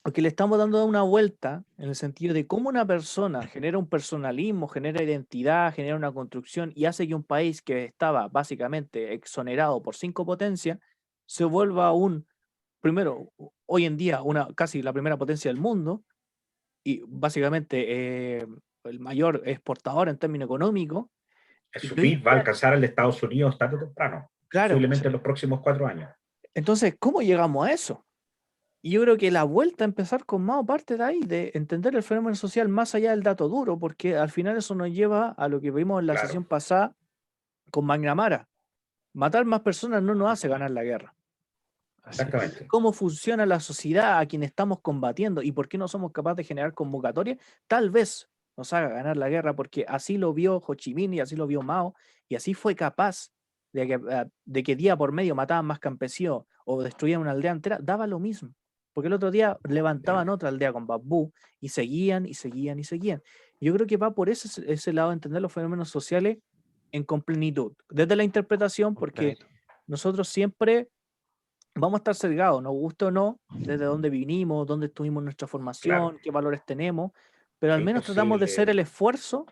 Porque le estamos dando una vuelta en el sentido de cómo una persona genera un personalismo, genera identidad, genera una construcción y hace que un país que estaba básicamente exonerado por 5 potencias se vuelva primero, hoy en día, casi la primera potencia del mundo y básicamente el mayor exportador en términos económicos. Y Su que hoy en PIB va a día, alcanzar al de Estados Unidos tarde o temprano, claro, posiblemente en los próximos 4 años. entonces, ¿cómo llegamos a eso? Y yo creo que la vuelta a empezar con Mao parte de ahí, de entender el fenómeno social más allá del dato duro, porque al final eso nos lleva a lo que vimos en la Claro, sesión pasada con McNamara. Matar más personas no nos hace ganar la guerra. Así es. exactamente. ¿Cómo funciona la sociedad a quien estamos combatiendo y por qué no somos capaces de generar convocatorias? Tal vez nos haga ganar la guerra, porque así lo vio Ho Chi Minh y así lo vio Mao, y así fue capaz de que día por medio mataban más campesinos o destruían una aldea entera, daba lo mismo. Porque el otro día levantaban otra aldea con bambú y seguían y seguían y seguían. Yo creo que va por ese lado de entender los fenómenos sociales con plenitud, desde la interpretación, porque Complemento. nosotros siempre vamos a estar sesgados, nos guste o no, desde dónde vinimos, dónde tuvimos nuestra Claro, formación, qué valores tenemos, pero al es menos tratamos de hacer el imposible. esfuerzo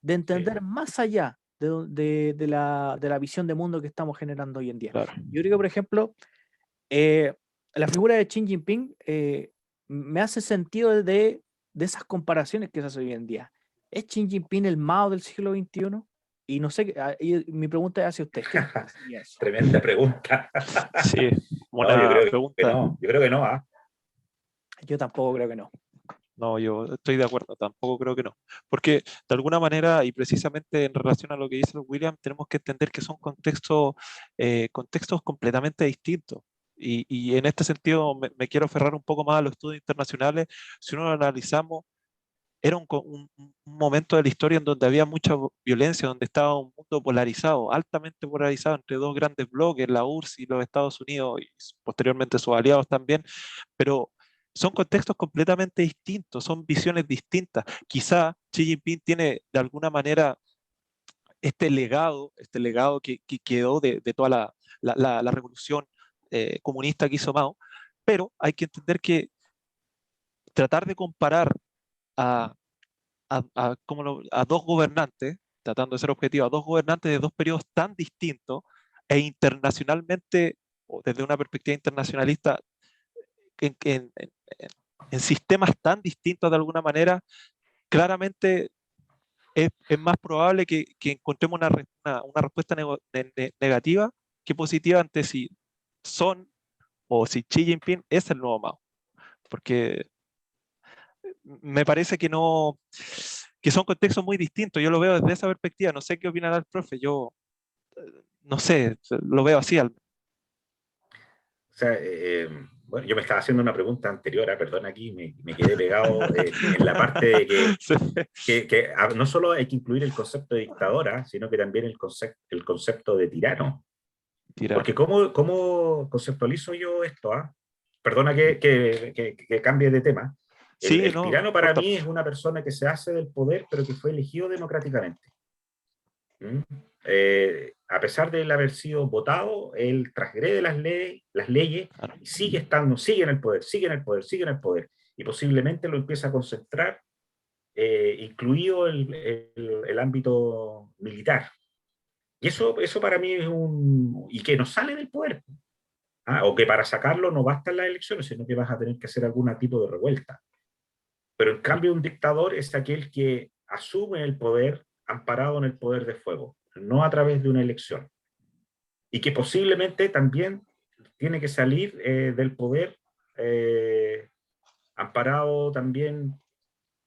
de Sí, entender más allá de la visión de mundo que estamos generando hoy en día. Claro. Yo creo que, por ejemplo, eh, la figura de Xi Jinping me hace sentido de esas comparaciones que se hacen hoy en día. ¿Es Xi Jinping el Mao del siglo XXI? Y no sé, y mi pregunta es hacia usted, ¿qué le parecería eso? tremenda pregunta. Sí, No, yo una creo que pregunta. no, yo creo que no. ¿Ah? Yo tampoco creo que no. No, yo estoy de acuerdo, tampoco creo que no. Porque de alguna manera, y precisamente en relación a lo que dice William, tenemos que entender que son contextos completamente distintos. Y en este sentido me quiero aferrar un poco más a los estudios internacionales. Si uno lo analizamos, era un momento de la historia en donde había mucha violencia, donde estaba un mundo polarizado, altamente polarizado entre dos grandes bloques, la URSS y los Estados Unidos, y posteriormente sus aliados también, pero son contextos completamente distintos, son visiones distintas. Quizá Xi Jinping tiene de alguna manera este legado que quedó de toda la revolución comunista que hizo Mao, pero hay que entender que tratar de comparar a a dos gobernantes, tratando de ser objetivo, a dos gobernantes de dos periodos tan distintos e internacionalmente, o desde una perspectiva internacionalista, en, en- en- en sistemas tan distintos de alguna manera, claramente es más probable que encontremos una respuesta negativa que positiva ante si son o si Xi Jinping es el nuevo Mao. Porque me parece que no, que son contextos muy distintos. Yo lo veo desde esa perspectiva. No sé qué opinará el profe. Yo no sé, lo veo así. O sea, bueno, yo me estaba haciendo una pregunta anterior, perdón, aquí me quedé pegado en la parte de Sí, no solo hay que incluir el concepto de dictadora, sino que también el concepto de tirano. Porque tirano. ¿cómo conceptualizo yo esto? ¿Ah? Perdona que cambie de tema. Sí, El no, no tirano para importa. mí es una persona que se hace del poder, pero que fue elegido democráticamente. ¿Mm? A pesar de él haber sido votado, él transgrede las leyes Claro, y sigue estando, sigue en el poder, sigue en el poder, sigue en el poder. Y posiblemente lo empieza a concentrar, incluido el ámbito militar. Y eso para mí es y que no sale del poder. ¿Ah? O que para sacarlo no bastan las elecciones, sino que vas a tener que hacer algún tipo de revuelta. Pero en cambio un dictador es aquel que asume el poder amparado en el poder de fuego, no a través de una elección. Y que posiblemente también tiene que salir del poder amparado también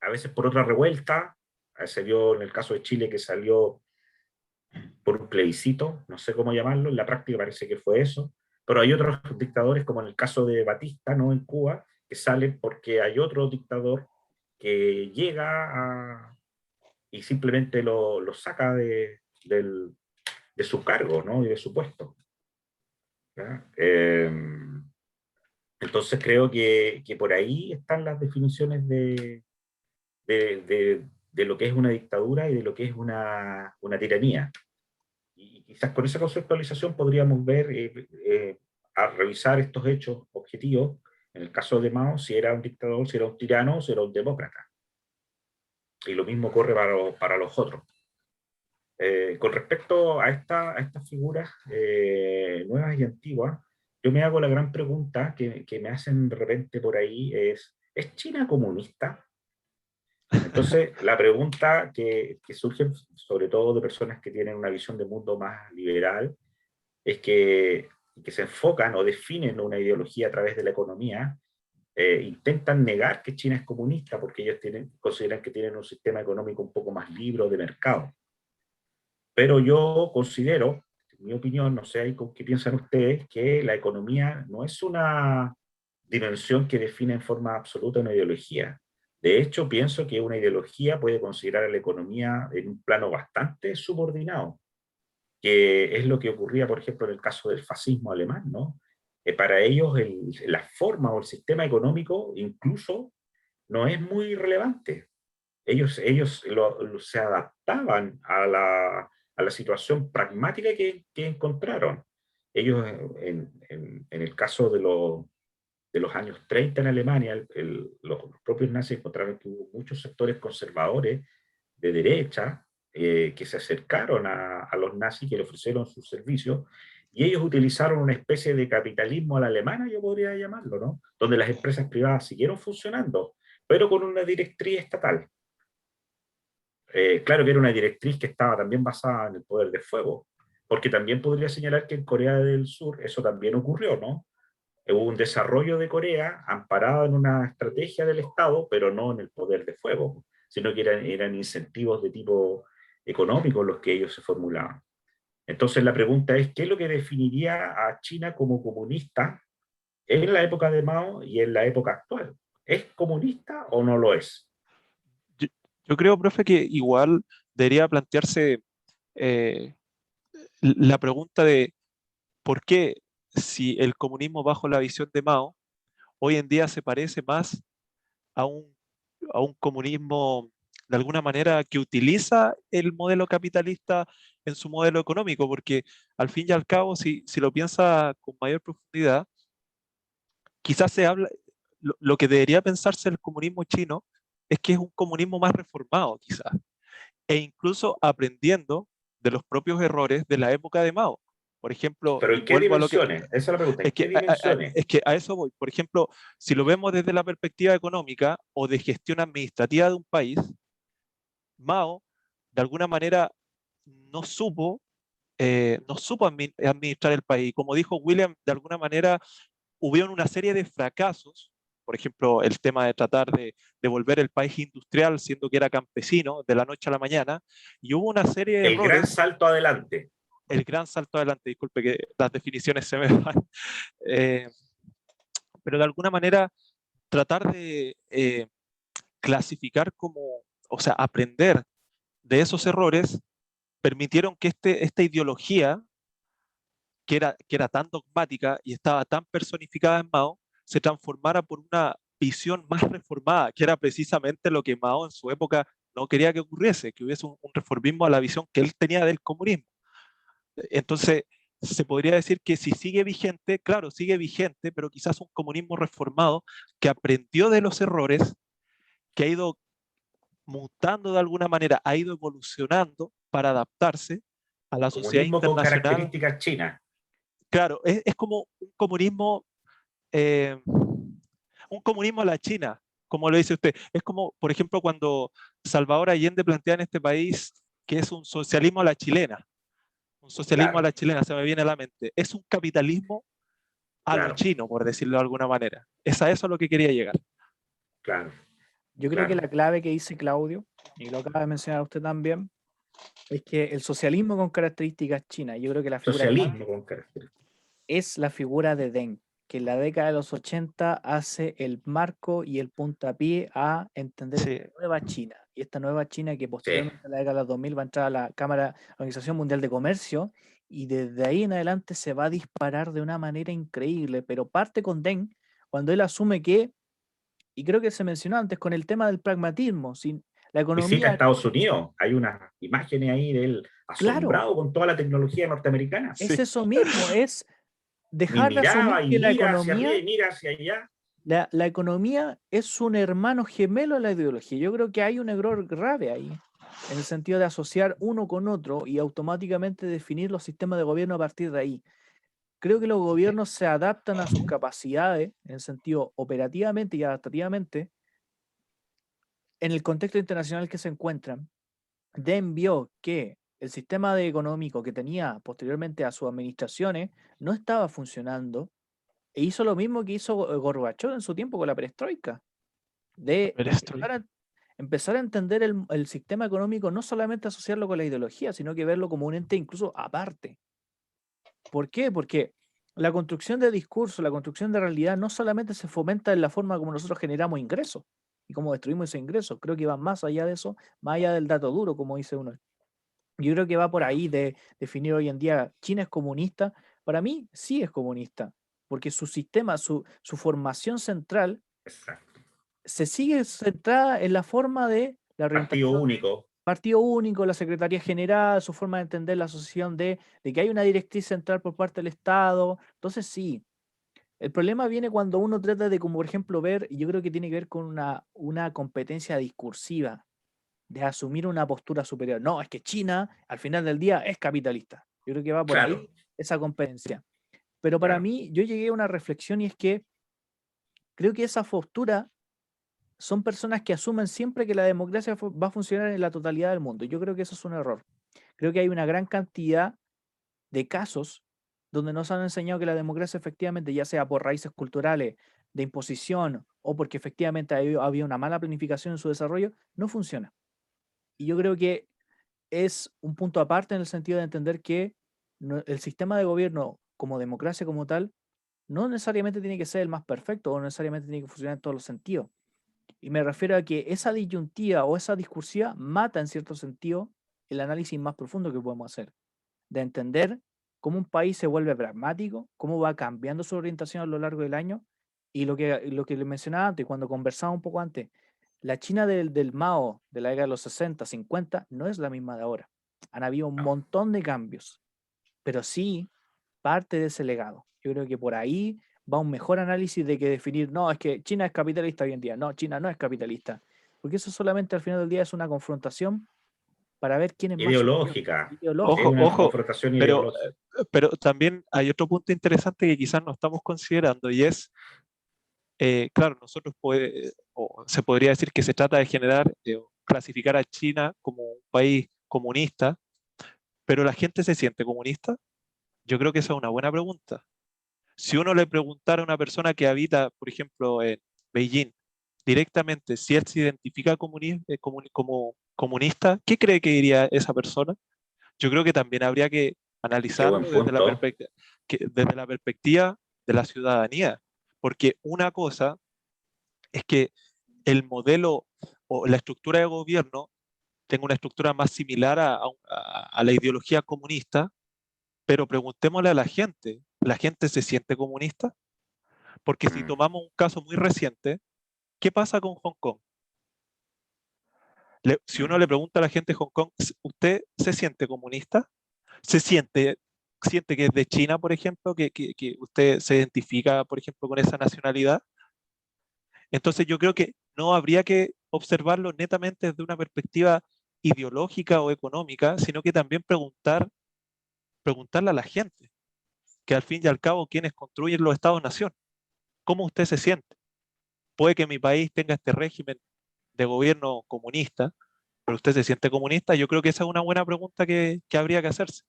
a veces por otra revuelta. Se vio en el caso de Chile que salió por un plebiscito, no sé cómo llamarlo, en la práctica parece que fue eso, pero hay otros dictadores, como en el caso de Batista, ¿no? En Cuba, que salen porque hay otro dictador que llega y simplemente lo saca de su cargo, ¿no? Y de su puesto. ¿Ya? Entonces creo que por ahí están las definiciones de lo que es una dictadura y de lo que es una tiranía. Y quizás con esa conceptualización podríamos ver, a revisar estos hechos objetivos, en el caso de Mao, si era un dictador, si era un tirano, si era un demócrata. Y lo mismo ocurre para los otros. Con respecto a estas figuras nuevas y antiguas, yo me hago la gran pregunta que me hacen de repente por ahí ¿es China comunista? Entonces, la pregunta que surge sobre todo de personas que tienen una visión de mundo más liberal es que se enfocan o definen una ideología a través de la economía, intentan negar que China es comunista porque ellos consideran que tienen un sistema económico un poco más libre de mercado. Pero yo considero, en mi opinión, no sé ahí con qué piensan ustedes, que la economía no es una dimensión que define en forma absoluta una ideología. De hecho, pienso que una ideología puede considerar a la economía en un plano bastante subordinado, que es lo que ocurría, por ejemplo, en el caso del fascismo alemán, ¿no? Para ellos la forma o el sistema económico incluso no es muy relevante. Ellos se adaptaban a la situación pragmática que encontraron. Ellos, en el caso de los años 30 en Alemania, los propios nazis encontraron que hubo muchos sectores conservadores de derecha que se acercaron a los nazis, que le ofrecieron sus servicios, y ellos utilizaron una especie de capitalismo a la alemana, yo podría llamarlo, ¿no? Donde las empresas privadas siguieron funcionando, pero con una directriz estatal. Claro que era una directriz que estaba también basada en el poder de fuego, porque también podría señalar que en Corea del Sur eso también ocurrió, ¿no? Hubo un desarrollo de Corea amparado en una estrategia del Estado, pero no en el poder de fuego, sino que eran incentivos de tipo económico los que ellos se formulaban. Entonces la pregunta es, ¿qué es lo que definiría a China como comunista en la época de Mao y en la época actual? ¿Es comunista o no lo es? Yo, yo creo, profe, que igual debería plantearse eh, la pregunta de por qué si el comunismo bajo la visión de Mao hoy en día se parece más a a un comunismo de alguna manera que utiliza el modelo capitalista en su modelo económico, porque al fin y al cabo, si lo piensa con mayor profundidad, quizás se habla, lo que debería pensarse el comunismo chino es que es un comunismo más reformado, quizás, e incluso aprendiendo de los propios errores de la época de Mao. Por ejemplo, ¿Pero y en qué vuelvo a lo que, dimensiones? Esa es la pregunta, ¿en es qué que dimensiones? es que a eso voy. Por ejemplo, si lo vemos desde la perspectiva económica o de gestión administrativa de un país, Mao, de alguna manera, no supo, no supo administrar el país. Como dijo William, de alguna manera hubieron una serie de fracasos, por ejemplo, el tema de tratar de volver el país industrial, siendo que era campesino, de la noche a la mañana, y hubo una serie de El gran errores, salto adelante. el gran salto adelante, disculpe que las definiciones se me van, eh, pero de alguna manera tratar de clasificar como, o sea, aprender de esos errores, permitieron que esta ideología, que era tan dogmática y estaba tan personificada en Mao, se transformara por una visión más reformada, que era precisamente lo que Mao en su época no quería que ocurriese, que hubiese un reformismo a la visión que él tenía del comunismo. Entonces, se podría decir que si sigue vigente, claro, sigue vigente, pero quizás un comunismo reformado que aprendió de los errores, que ha ido mutando de alguna manera, ha ido evolucionando para adaptarse a la sociedad Comunismo con internacional. características chinas. Claro, es como un comunismo a la China, como lo dice usted. Es como, por ejemplo, cuando Salvador Allende plantea en este país que es un socialismo a la chilena. Un socialismo a Claro, la chilena, se me viene a la mente. Es un capitalismo a lo claro, chino, por decirlo de alguna manera. Es a eso a lo que quería llegar. claro, Yo creo que claro. la clave que dice Claudio, y lo acaba de mencionar usted también, es que el socialismo con características chinas, yo creo que la figura Socialismo clave con características. es la figura de Deng, que en la década de los 80 hace el marco y el puntapié a entender Sí, esta nueva China. Y esta nueva China que Sí, posteriormente en la década de los 2000 va a entrar a la Organización Mundial de Comercio, y desde ahí en adelante se va a disparar de una manera increíble, pero parte con Deng cuando él asume que, y creo que se mencionó antes con el tema del pragmatismo, sin la Visita economía, Estados Unidos, hay unas imágenes ahí de él claro, asombrado con toda la tecnología norteamericana. es Sí, eso mismo, es Y dejar de asumir miraba y que mira hacia arriba y mira hacia allá. la economía es un hermano gemelo de la ideología. Yo creo que hay un error grave ahí, en el sentido de asociar uno con otro y automáticamente definir los sistemas de gobierno a partir de ahí. Creo que los gobiernos se adaptan a sus capacidades, en el sentido operativamente y adaptativamente, en el contexto internacional que se encuentran. Deng vio que el sistema económico que tenía posteriormente a sus administraciones no estaba funcionando e hizo lo mismo que hizo Gorbachov en su tiempo con la perestroika, de perestroika. empezar a entender el sistema económico, no solamente asociarlo con la ideología, sino que verlo como un ente incluso aparte. ¿Por qué? Porque la construcción de discurso, la construcción de realidad no solamente se fomenta en la forma como nosotros generamos ingresos y cómo destruimos esos ingresos, creo que va más allá de eso, más allá del dato duro, como dice uno. Yo creo que va por ahí de definir hoy en día China es comunista. Para mí sí es comunista, porque su sistema, su formación central Exacto. se sigue centrada en la forma de la Partido orientación único. partido único, la Secretaría General, su forma de entender la asociación de que hay una directriz central por parte del Estado. Entonces sí, el problema viene cuando uno trata de, como por ejemplo, ver, y yo creo que tiene que ver con una competencia discursiva, de asumir una postura superior. No, es que China al final del día es capitalista. Yo creo que va por Claro, ahí esa competencia. Pero para claro. mí, yo llegué a una reflexión y es que creo que esa postura son personas que asumen siempre que la democracia va a funcionar en la totalidad del mundo. Yo creo que eso es un error. Creo que hay una gran cantidad de casos donde nos han enseñado que la democracia efectivamente, ya sea por raíces culturales, de imposición o porque efectivamente había una mala planificación en su desarrollo, no funciona. Y yo creo que es un punto aparte en el sentido de entender que el sistema de gobierno como democracia como tal no necesariamente tiene que ser el más perfecto o no necesariamente tiene que funcionar en todos los sentidos. Y me refiero a que esa disyuntiva o esa discursiva mata en cierto sentido el análisis más profundo que podemos hacer, de entender cómo un país se vuelve pragmático, cómo va cambiando su orientación a lo largo del año, y lo que le mencionaba antes, cuando conversaba un poco antes, la China del Mao de la década de los 60, 50, no es la misma de ahora. Han habido un No. montón de cambios, pero sí parte de ese legado. Yo creo que por ahí va un mejor análisis de que definir, no, es que China es capitalista hoy en día. No, China no es capitalista. Porque eso solamente al final del día es una confrontación para ver quién es más superior. Ideológica. Es Ideológica. Ojo, una ojo, confrontación pero, ideológica. pero también hay otro punto interesante que quizás no estamos considerando y es, claro, o se podría decir que se trata de generar, clasificar a China como un país comunista, pero ¿la gente se siente comunista? Yo creo que esa es una buena pregunta. Si uno le preguntara a una persona que habita, por ejemplo, en Beijing, directamente si él se identifica como comunista, ¿qué cree que diría esa persona? Yo creo que también habría que Qué buen analizarlo punto. desde la perspectiva de la ciudadanía, porque una cosa es que el modelo o la estructura de gobierno tenga una estructura más similar a la ideología comunista, pero preguntémosle a ¿la gente se siente comunista? Porque si Mm. tomamos un caso muy reciente, ¿qué pasa con Hong Kong? Si uno Mm. le pregunta a la gente de Hong Kong, ¿usted se siente comunista? ¿Se siente que es de China, por ejemplo, que usted se identifica, por ejemplo, con esa nacionalidad? Entonces yo creo que no habría que observarlo netamente desde una perspectiva ideológica o económica, sino que también preguntarle a la gente, que al fin y al cabo quienes construyen los estados-nación, ¿cómo usted se siente? Puede que mi país tenga este régimen de gobierno comunista, pero usted se siente comunista. Yo creo que esa es una buena pregunta que habría que hacerse.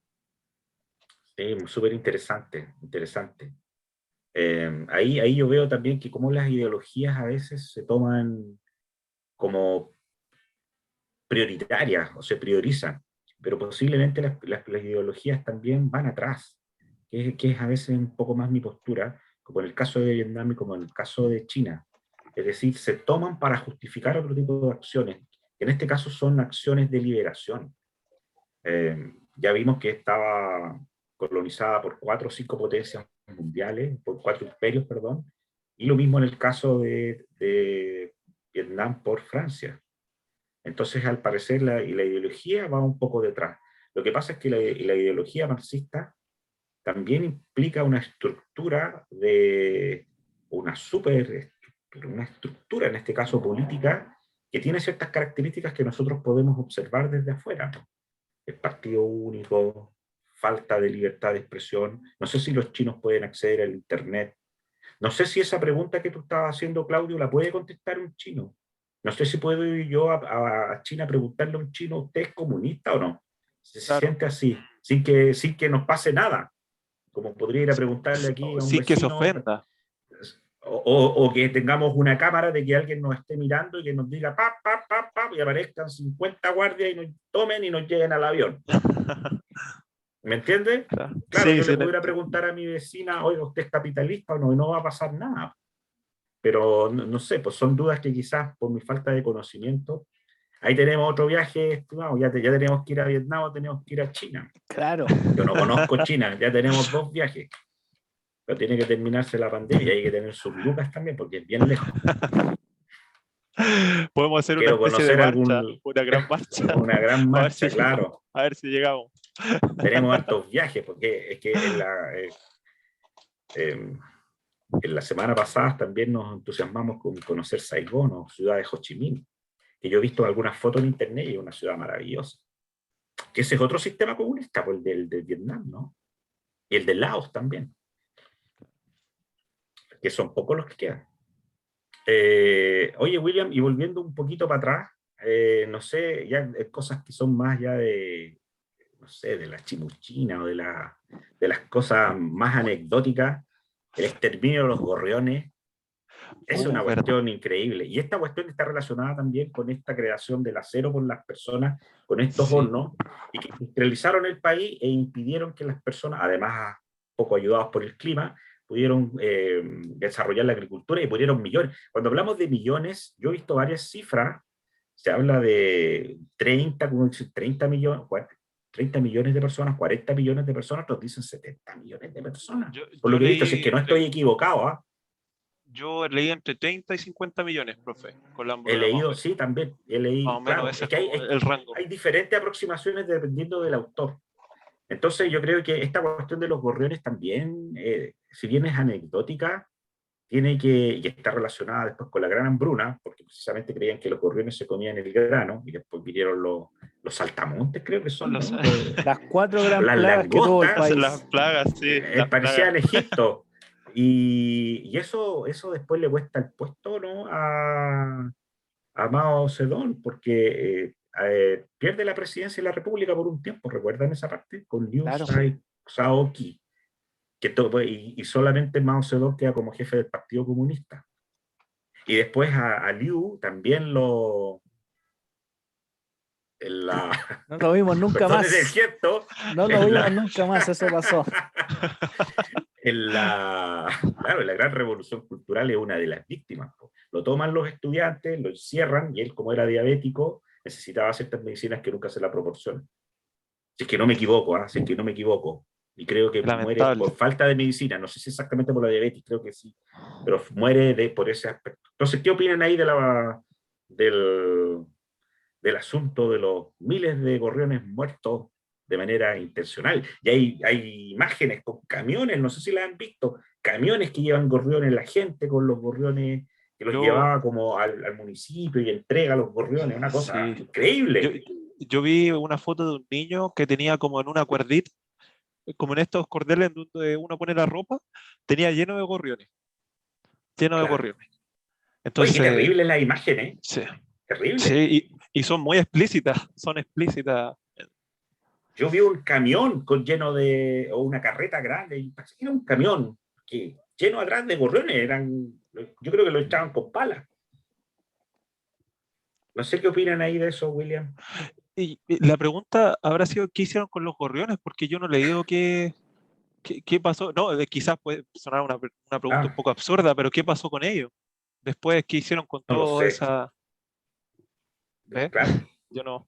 Sí, súper interesante, interesante. Ahí yo veo también que como las ideologías a veces se toman como prioritarias o se priorizan, pero posiblemente las ideologías también van atrás, que es a veces un poco más mi postura, como en el caso de Vietnam y como en el caso de China. Es decir, se toman para justificar otro tipo de acciones, que en este caso son acciones de liberación. Ya vimos que estaba colonizada por 4 o 5 potencias mundiales, por 4 imperios, perdón, Y lo mismo en el caso de Vietnam por Francia. Entonces, al parecer, la ideología va un poco detrás. Lo que pasa es que la ideología marxista también implica una estructura una estructura, en este caso política, que tiene ciertas características que nosotros podemos observar desde afuera. El partido único, falta de libertad de expresión. No sé si los chinos pueden acceder al Internet. No sé si esa pregunta que tú estabas haciendo, Claudio, la puede contestar un chino. No sé si puedo ir yo a China a preguntarle a un chino, ¿usted es comunista o no? Se Claro. siente así, sin que nos pase nada. Como podría ir a preguntarle aquí a un Sin que se vecino, ofenda. o que tengamos una cámara de que alguien nos esté mirando y que nos diga pap, pap, pap, pap, y aparezcan 50 guardias y nos tomen y nos lleguen al avión. ¿Me entiendes? Claro, Claro, sí, yo sí, le pudiera preguntar a mi vecina, oiga, ¿usted es capitalista o no? Y no va a pasar nada. Pero no sé, pues son dudas que quizás por mi falta de conocimiento. Ahí tenemos otro viaje, estimado. Ya tenemos que ir a Vietnam o tenemos que ir a China. Claro. Yo no conozco China, ya tenemos 2 viajes. Pero tiene que terminarse la pandemia y hay que tener sus lucas también porque es bien lejos. Podemos hacer una Quiero especie de conocer marcha, una gran marcha, una gran a ver si marcha, llegamos. claro. A ver si llegamos. Tenemos hartos viajes porque es que en la semana pasada también nos entusiasmamos con conocer Saigón o ciudad de Ho Chi Minh, que yo he visto algunas fotos en internet y es una ciudad maravillosa. Que ese es otro sistema comunista, pues el del Vietnam, ¿no? Y el de Laos también, que son pocos los que quedan. Oye, William, y volviendo un poquito para atrás, no sé, ya cosas que son más ya de, no sé, de la chimuchina o de las cosas más anecdóticas, el exterminio de los gorriones, es una Verdad. cuestión increíble. Y esta cuestión está relacionada también con esta creación del acero por las personas, con estos Sí. hornos, y que industrializaron el país e impidieron que las personas, además poco ayudados por el clima, pudieron desarrollar la agricultura y pudieron millones. Cuando hablamos de millones, yo he visto varias cifras, se habla de 30 millones, 30 millones de personas, 40 millones de personas, otros dicen 70 millones de personas. Por lo Yo que he visto, si es leí que no estoy equivocado, ¿ah? yo leí entre 30 y 50 millones, profe, con la He hambruna más o leído, menos. sí, también, he Más leído, o menos claro, ese es es que como el rango. hay diferentes aproximaciones dependiendo del autor. Entonces yo creo que esta cuestión de los gorriones también, si bien es anecdótica, tiene y está relacionada después con la gran hambruna, porque precisamente creían que los gorriones se comían el grano, y después vinieron los saltamontes, creo que son, Los- ¿no? Las 4 gran Las plagas que tuvo el langostas, las país. plagas, sí, las parecía plagas. en Egipto. Y eso después le cuesta el puesto, ¿no? A Mao Zedong, porque pierde la presidencia de la República por un tiempo, ¿recuerdan esa parte? Con Liu Claro. Shaoqi, y solamente Mao Zedong queda como jefe del Partido Comunista. Y después a Liu también en la, No lo vimos nunca perdón el más. gesto, No lo en vimos la, nunca más, eso pasó. claro, en la gran revolución cultural es una de las víctimas. Lo toman los estudiantes, lo encierran, y él, como era diabético, necesitaba ciertas medicinas que nunca se la proporcionan. Si es que no me equivoco, si es que no me equivoco. Y creo que muere Lamentable. por falta de medicina, no sé si exactamente por la diabetes, creo que sí, pero muere por ese aspecto. Entonces, ¿qué opinan ahí del, del asunto de los miles de gorriones muertos de manera intencional? Y hay imágenes con camiones, no sé si las han visto, camiones que llevan gorriones, la gente con los gorriones, que los Yo, llevaba como al municipio y entrega los gorriones, una cosa sí. Yo, increíble. yo vi una foto de un niño que tenía como en una cuerdita, como en estos cordeles donde uno pone la ropa, tenía lleno de gorriones, lleno de Claro. gorriones. Oye, qué Entonces, terrible la imagen, ¿eh? sí, Terrible. sí, y son muy explícitas, son explícitas. Yo vi un camión o una carreta grande, y parece que era un camión lleno atrás de gorriones, yo creo que lo echaban con palas. No sé qué opinan ahí de eso, William. Y la pregunta habrá sido qué hicieron con los gorriones, porque yo no le digo qué pasó. No, quizás puede sonar una pregunta un Ah, poco absurda, pero ¿qué pasó con ellos? Después, ¿qué hicieron con no lo toda sé, esa... ¿Ves? claro. Yo no.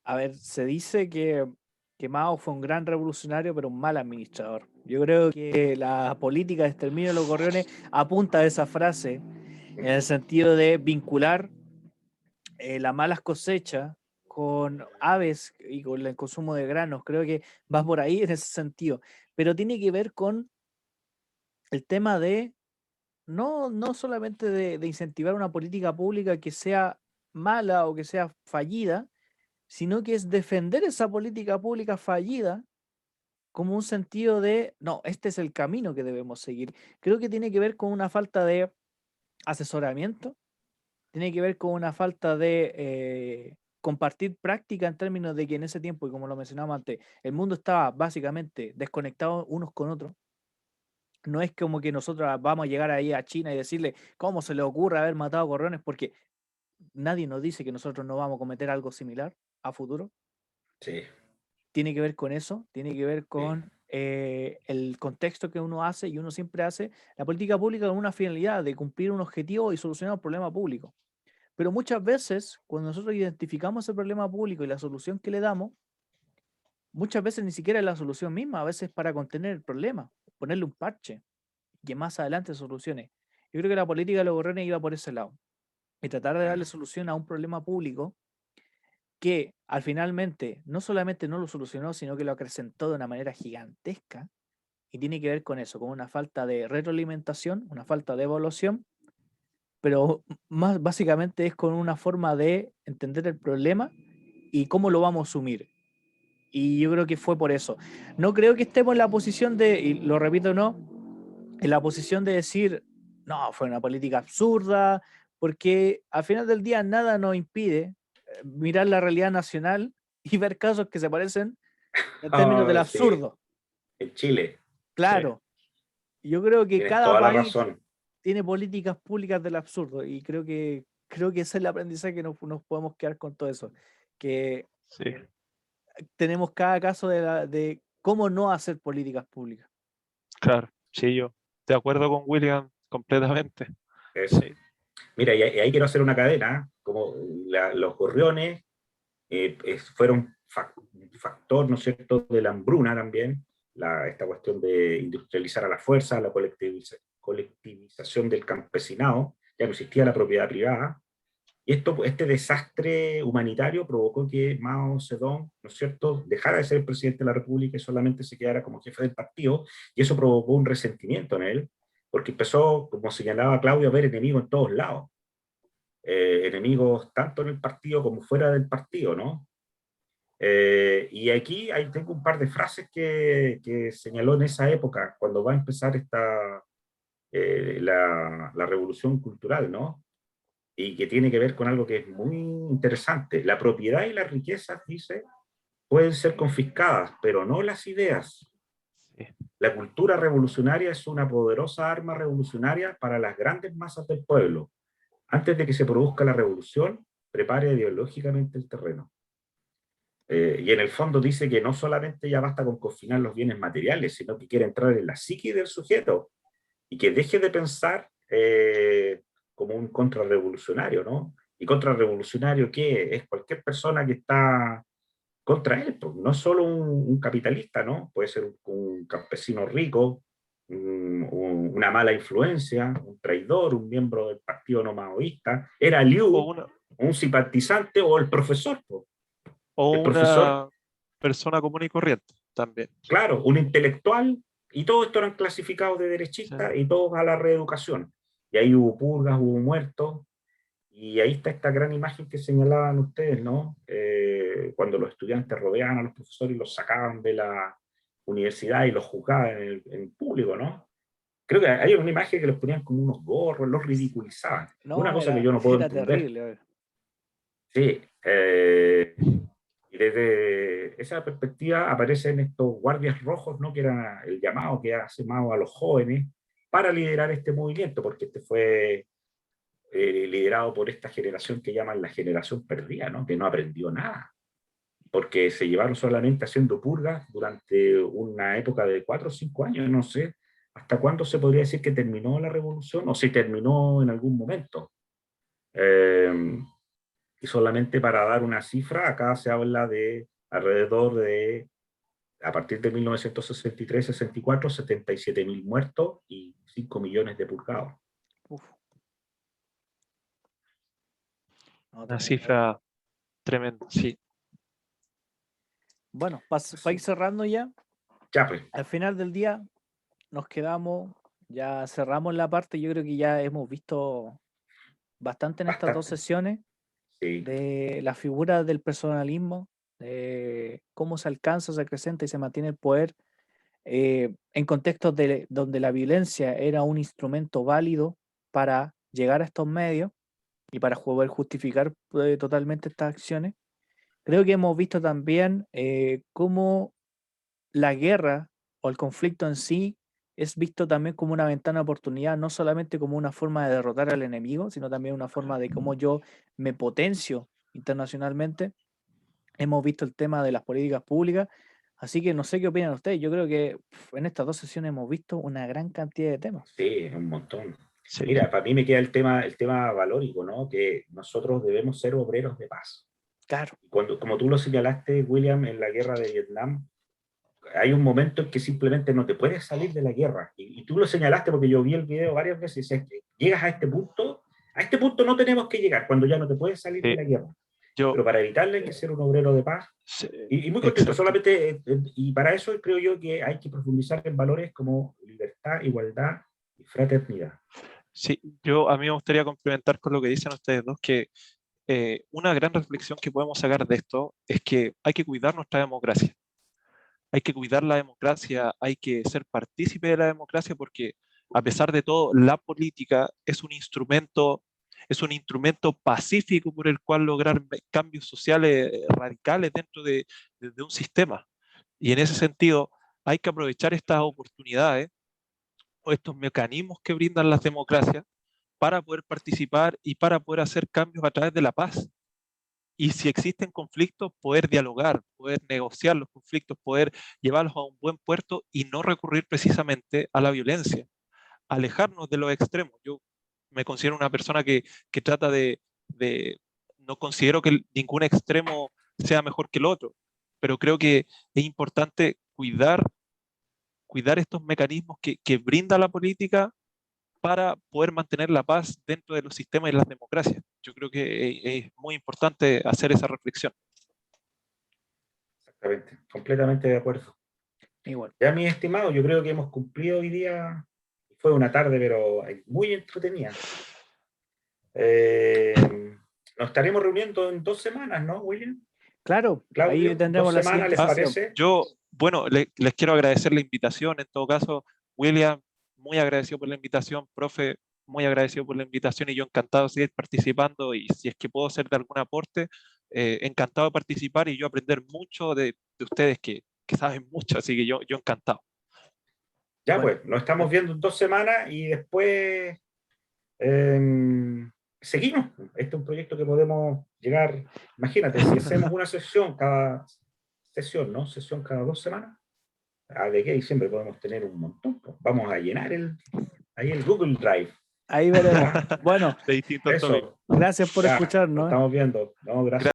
A ver, se dice que que Mao fue un gran revolucionario, pero un mal administrador. Yo creo que la política de exterminio de los gorriones apunta a esa frase, en el sentido de vincular las malas cosechas con aves y con el consumo de granos. Creo que va por ahí en ese sentido. Pero tiene que ver con el tema de no solamente de incentivar una política pública que sea mala o que sea fallida, sino que es defender esa política pública fallida como un sentido de, no, este es el camino que debemos seguir. Creo que tiene que ver con una falta de asesoramiento, tiene que ver con una falta de compartir práctica en términos de que en ese tiempo, y como lo mencionamos antes, el mundo estaba básicamente desconectado unos con otros. No es como que nosotros vamos a llegar ahí a China y decirle cómo se le ocurre haber matado a gorriones, porque nadie nos dice que nosotros no vamos a cometer algo similar a futuro. Sí, Tiene que ver con eso, tiene que ver sí. con el contexto que uno hace y uno siempre hace la política pública con una finalidad de cumplir un objetivo y solucionar un problema público. Pero muchas veces, cuando nosotros identificamos ese problema público y la solución que le damos, muchas veces ni siquiera es la solución misma, a veces para contener el problema, ponerle un parche que más adelante se solucione. Yo creo que la política de los gorriones iba por ese lado y tratar de darle solución a un problema público que al finalmente no solamente no lo solucionó, sino que lo acrecentó de una manera gigantesca y tiene que ver con eso, con una falta de retroalimentación, una falta de evaluación, pero más básicamente es con una forma de entender el problema y cómo lo vamos a asumir. Y yo creo que fue por eso. No creo que estemos en la posición de, y lo repito, no, en la posición de decir, no, fue una política absurda, porque al final del día nada nos impide mirar la realidad nacional y ver casos que se parecen en términos del Ah, sí, absurdo. en Chile, sí, Claro, yo creo que tienes cada toda la país razón. tiene políticas públicas del absurdo y creo que ese es el aprendizaje que nos podemos quedar con todo eso, que Sí, tenemos cada caso de cómo no hacer políticas públicas. claro, sí, yo de acuerdo con William completamente. Eso. Sí, Mira, y ahí quiero hacer una cadena, como los gorriones fueron un factor, ¿no es cierto?, de la hambruna también, esta cuestión de industrializar a la fuerza, la colectivización del campesinado, ya no existía la propiedad privada, y este desastre humanitario provocó que Mao Zedong, ¿no es cierto?, dejara de ser el presidente de la República y solamente se quedara como jefe del partido, y eso provocó un resentimiento en él, porque empezó, como señalaba Claudio, a ver enemigos en todos lados, enemigos tanto en el partido como fuera del partido, ¿no? Y aquí ahí tengo un par de frases que señaló en esa época, cuando va a empezar la revolución cultural, ¿no? Y que tiene que ver con algo que es muy interesante. La propiedad y las riquezas, dice, pueden ser confiscadas, pero no las ideas. sí, La cultura revolucionaria es una poderosa arma revolucionaria para las grandes masas del pueblo. Antes de que se produzca la revolución, prepare ideológicamente el terreno. Y en el fondo dice que no solamente ya basta con confinar los bienes materiales, sino que quiere entrar en la psique del sujeto y que deje de pensar como un contrarrevolucionario, ¿no? ¿Y contrarrevolucionario qué? Es cualquier persona que está contra él, pues, no solo un capitalista, ¿no? Puede ser un campesino rico, una mala influencia, un traidor, un miembro del partido no maoísta, era o Liu, una, un simpatizante o el profesor, pues. o El profesor, una persona común y corriente también. claro, un intelectual, y todos estos eran clasificados de Sí, derechistas y todos a la reeducación. Y ahí hubo purgas, hubo muertos, y ahí está esta gran imagen que señalaban ustedes, ¿no? Cuando los estudiantes rodeaban a los profesores y los sacaban de la universidad y los juzgaban en público, ¿no? Creo que hay una imagen que los ponían como unos gorros, los ridiculizaban. Una No, cosa que yo no puedo era entender. terrible. Sí, y desde esa perspectiva aparecen estos guardias rojos, ¿no? Que era el llamado que hace Mao a los jóvenes para liderar este movimiento, porque este fue liderado por esta generación que llaman la generación perdida, ¿no? Que no aprendió nada, porque se llevaron solamente haciendo purgas durante una época de 4 o 5 años, no sé hasta cuándo se podría decir que terminó la revolución o si terminó en algún momento. Y solamente para dar una cifra, acá se habla de alrededor de a partir de 1963-64, 77.000 muertos y 5 millones de purgados. Uf. No, Una tremendo. cifra tremenda, sí. Bueno, para ir cerrando ya, Ya, pues. al final del día nos quedamos, ya cerramos la parte, yo creo que ya hemos visto bastante en estas dos Bastante. sesiones Sí. de la figura del personalismo, de cómo se alcanza, se acrecenta y se mantiene el poder en contextos donde la violencia era un instrumento válido para llegar a estos medios y para poder justificar totalmente estas acciones. Creo que hemos visto también cómo la guerra o el conflicto en sí es visto también como una ventana de oportunidad, no solamente como una forma de derrotar al enemigo, sino también una forma de cómo yo me potencio internacionalmente. Hemos visto el tema de las políticas públicas, así que no sé qué opinan ustedes. Yo creo que en estas dos sesiones hemos visto una gran cantidad de temas. Sí, un montón. Sí. Mira, para mí me queda el tema valórico, ¿no? Que nosotros debemos ser obreros de paz. Claro. Como tú lo señalaste, William, en la guerra de Vietnam, hay un momento en que simplemente no te puedes salir de la guerra. Y tú lo señalaste porque yo vi el video varias veces. Es que llegas a este punto no tenemos que llegar, cuando ya no te puedes salir de la guerra. Pero para evitarle hay que ser un obrero de paz. Sí, y muy contento, exacto. solamente, y para eso creo yo que hay que profundizar en valores como libertad, igualdad y fraternidad. Sí, a mí me gustaría complementar con lo que dicen ustedes dos, que una gran reflexión que podemos sacar de esto es que hay que cuidar nuestra democracia. Hay que cuidar la democracia, hay que ser partícipe de la democracia porque a pesar de todo, la política es un instrumento pacífico por el cual lograr cambios sociales radicales dentro de un sistema. Y en ese sentido, hay que aprovechar estas oportunidades o estos mecanismos que brindan las democracias para poder participar y para poder hacer cambios a través de la paz. Y si existen conflictos, poder dialogar, poder negociar los conflictos, poder llevarlos a un buen puerto y no recurrir precisamente a la violencia, alejarnos de los extremos. Yo me considero una persona que trata no considero que ningún extremo sea mejor que el otro, pero creo que es importante cuidar estos mecanismos que brinda la política para poder mantener la paz dentro de los sistemas y las democracias. Yo creo que es muy importante hacer esa reflexión. Exactamente, completamente de acuerdo. Igual. Ya, mis estimados, yo creo que hemos cumplido hoy día. Fue una tarde, pero muy entretenida. Nos estaremos reuniendo en 2 semanas, ¿no, William? Claro, Claudio, ahí tendremos 2 la semanas, siguiente ¿les sesión. parece? Bueno, les quiero agradecer la invitación. En todo caso, William, muy agradecido por la invitación. Profe, muy agradecido por la invitación y yo encantado de seguir participando y si es que puedo ser de algún aporte, encantado de participar y yo aprender mucho de ustedes que saben mucho, así que yo encantado. Ya, Bueno, pues, nos estamos viendo en 2 semanas y después seguimos. Este es un proyecto que podemos llegar, imagínate, si hacemos una sesión cada sesión, ¿no? Sesión cada 2 semanas, de aquí a diciembre podemos tener un montón. Vamos a llenar ahí el Google Drive. ahí veremos. Bueno, De distintos tópicos. Eso, gracias por ya, escucharnos. nos estamos viendo. No, gracias.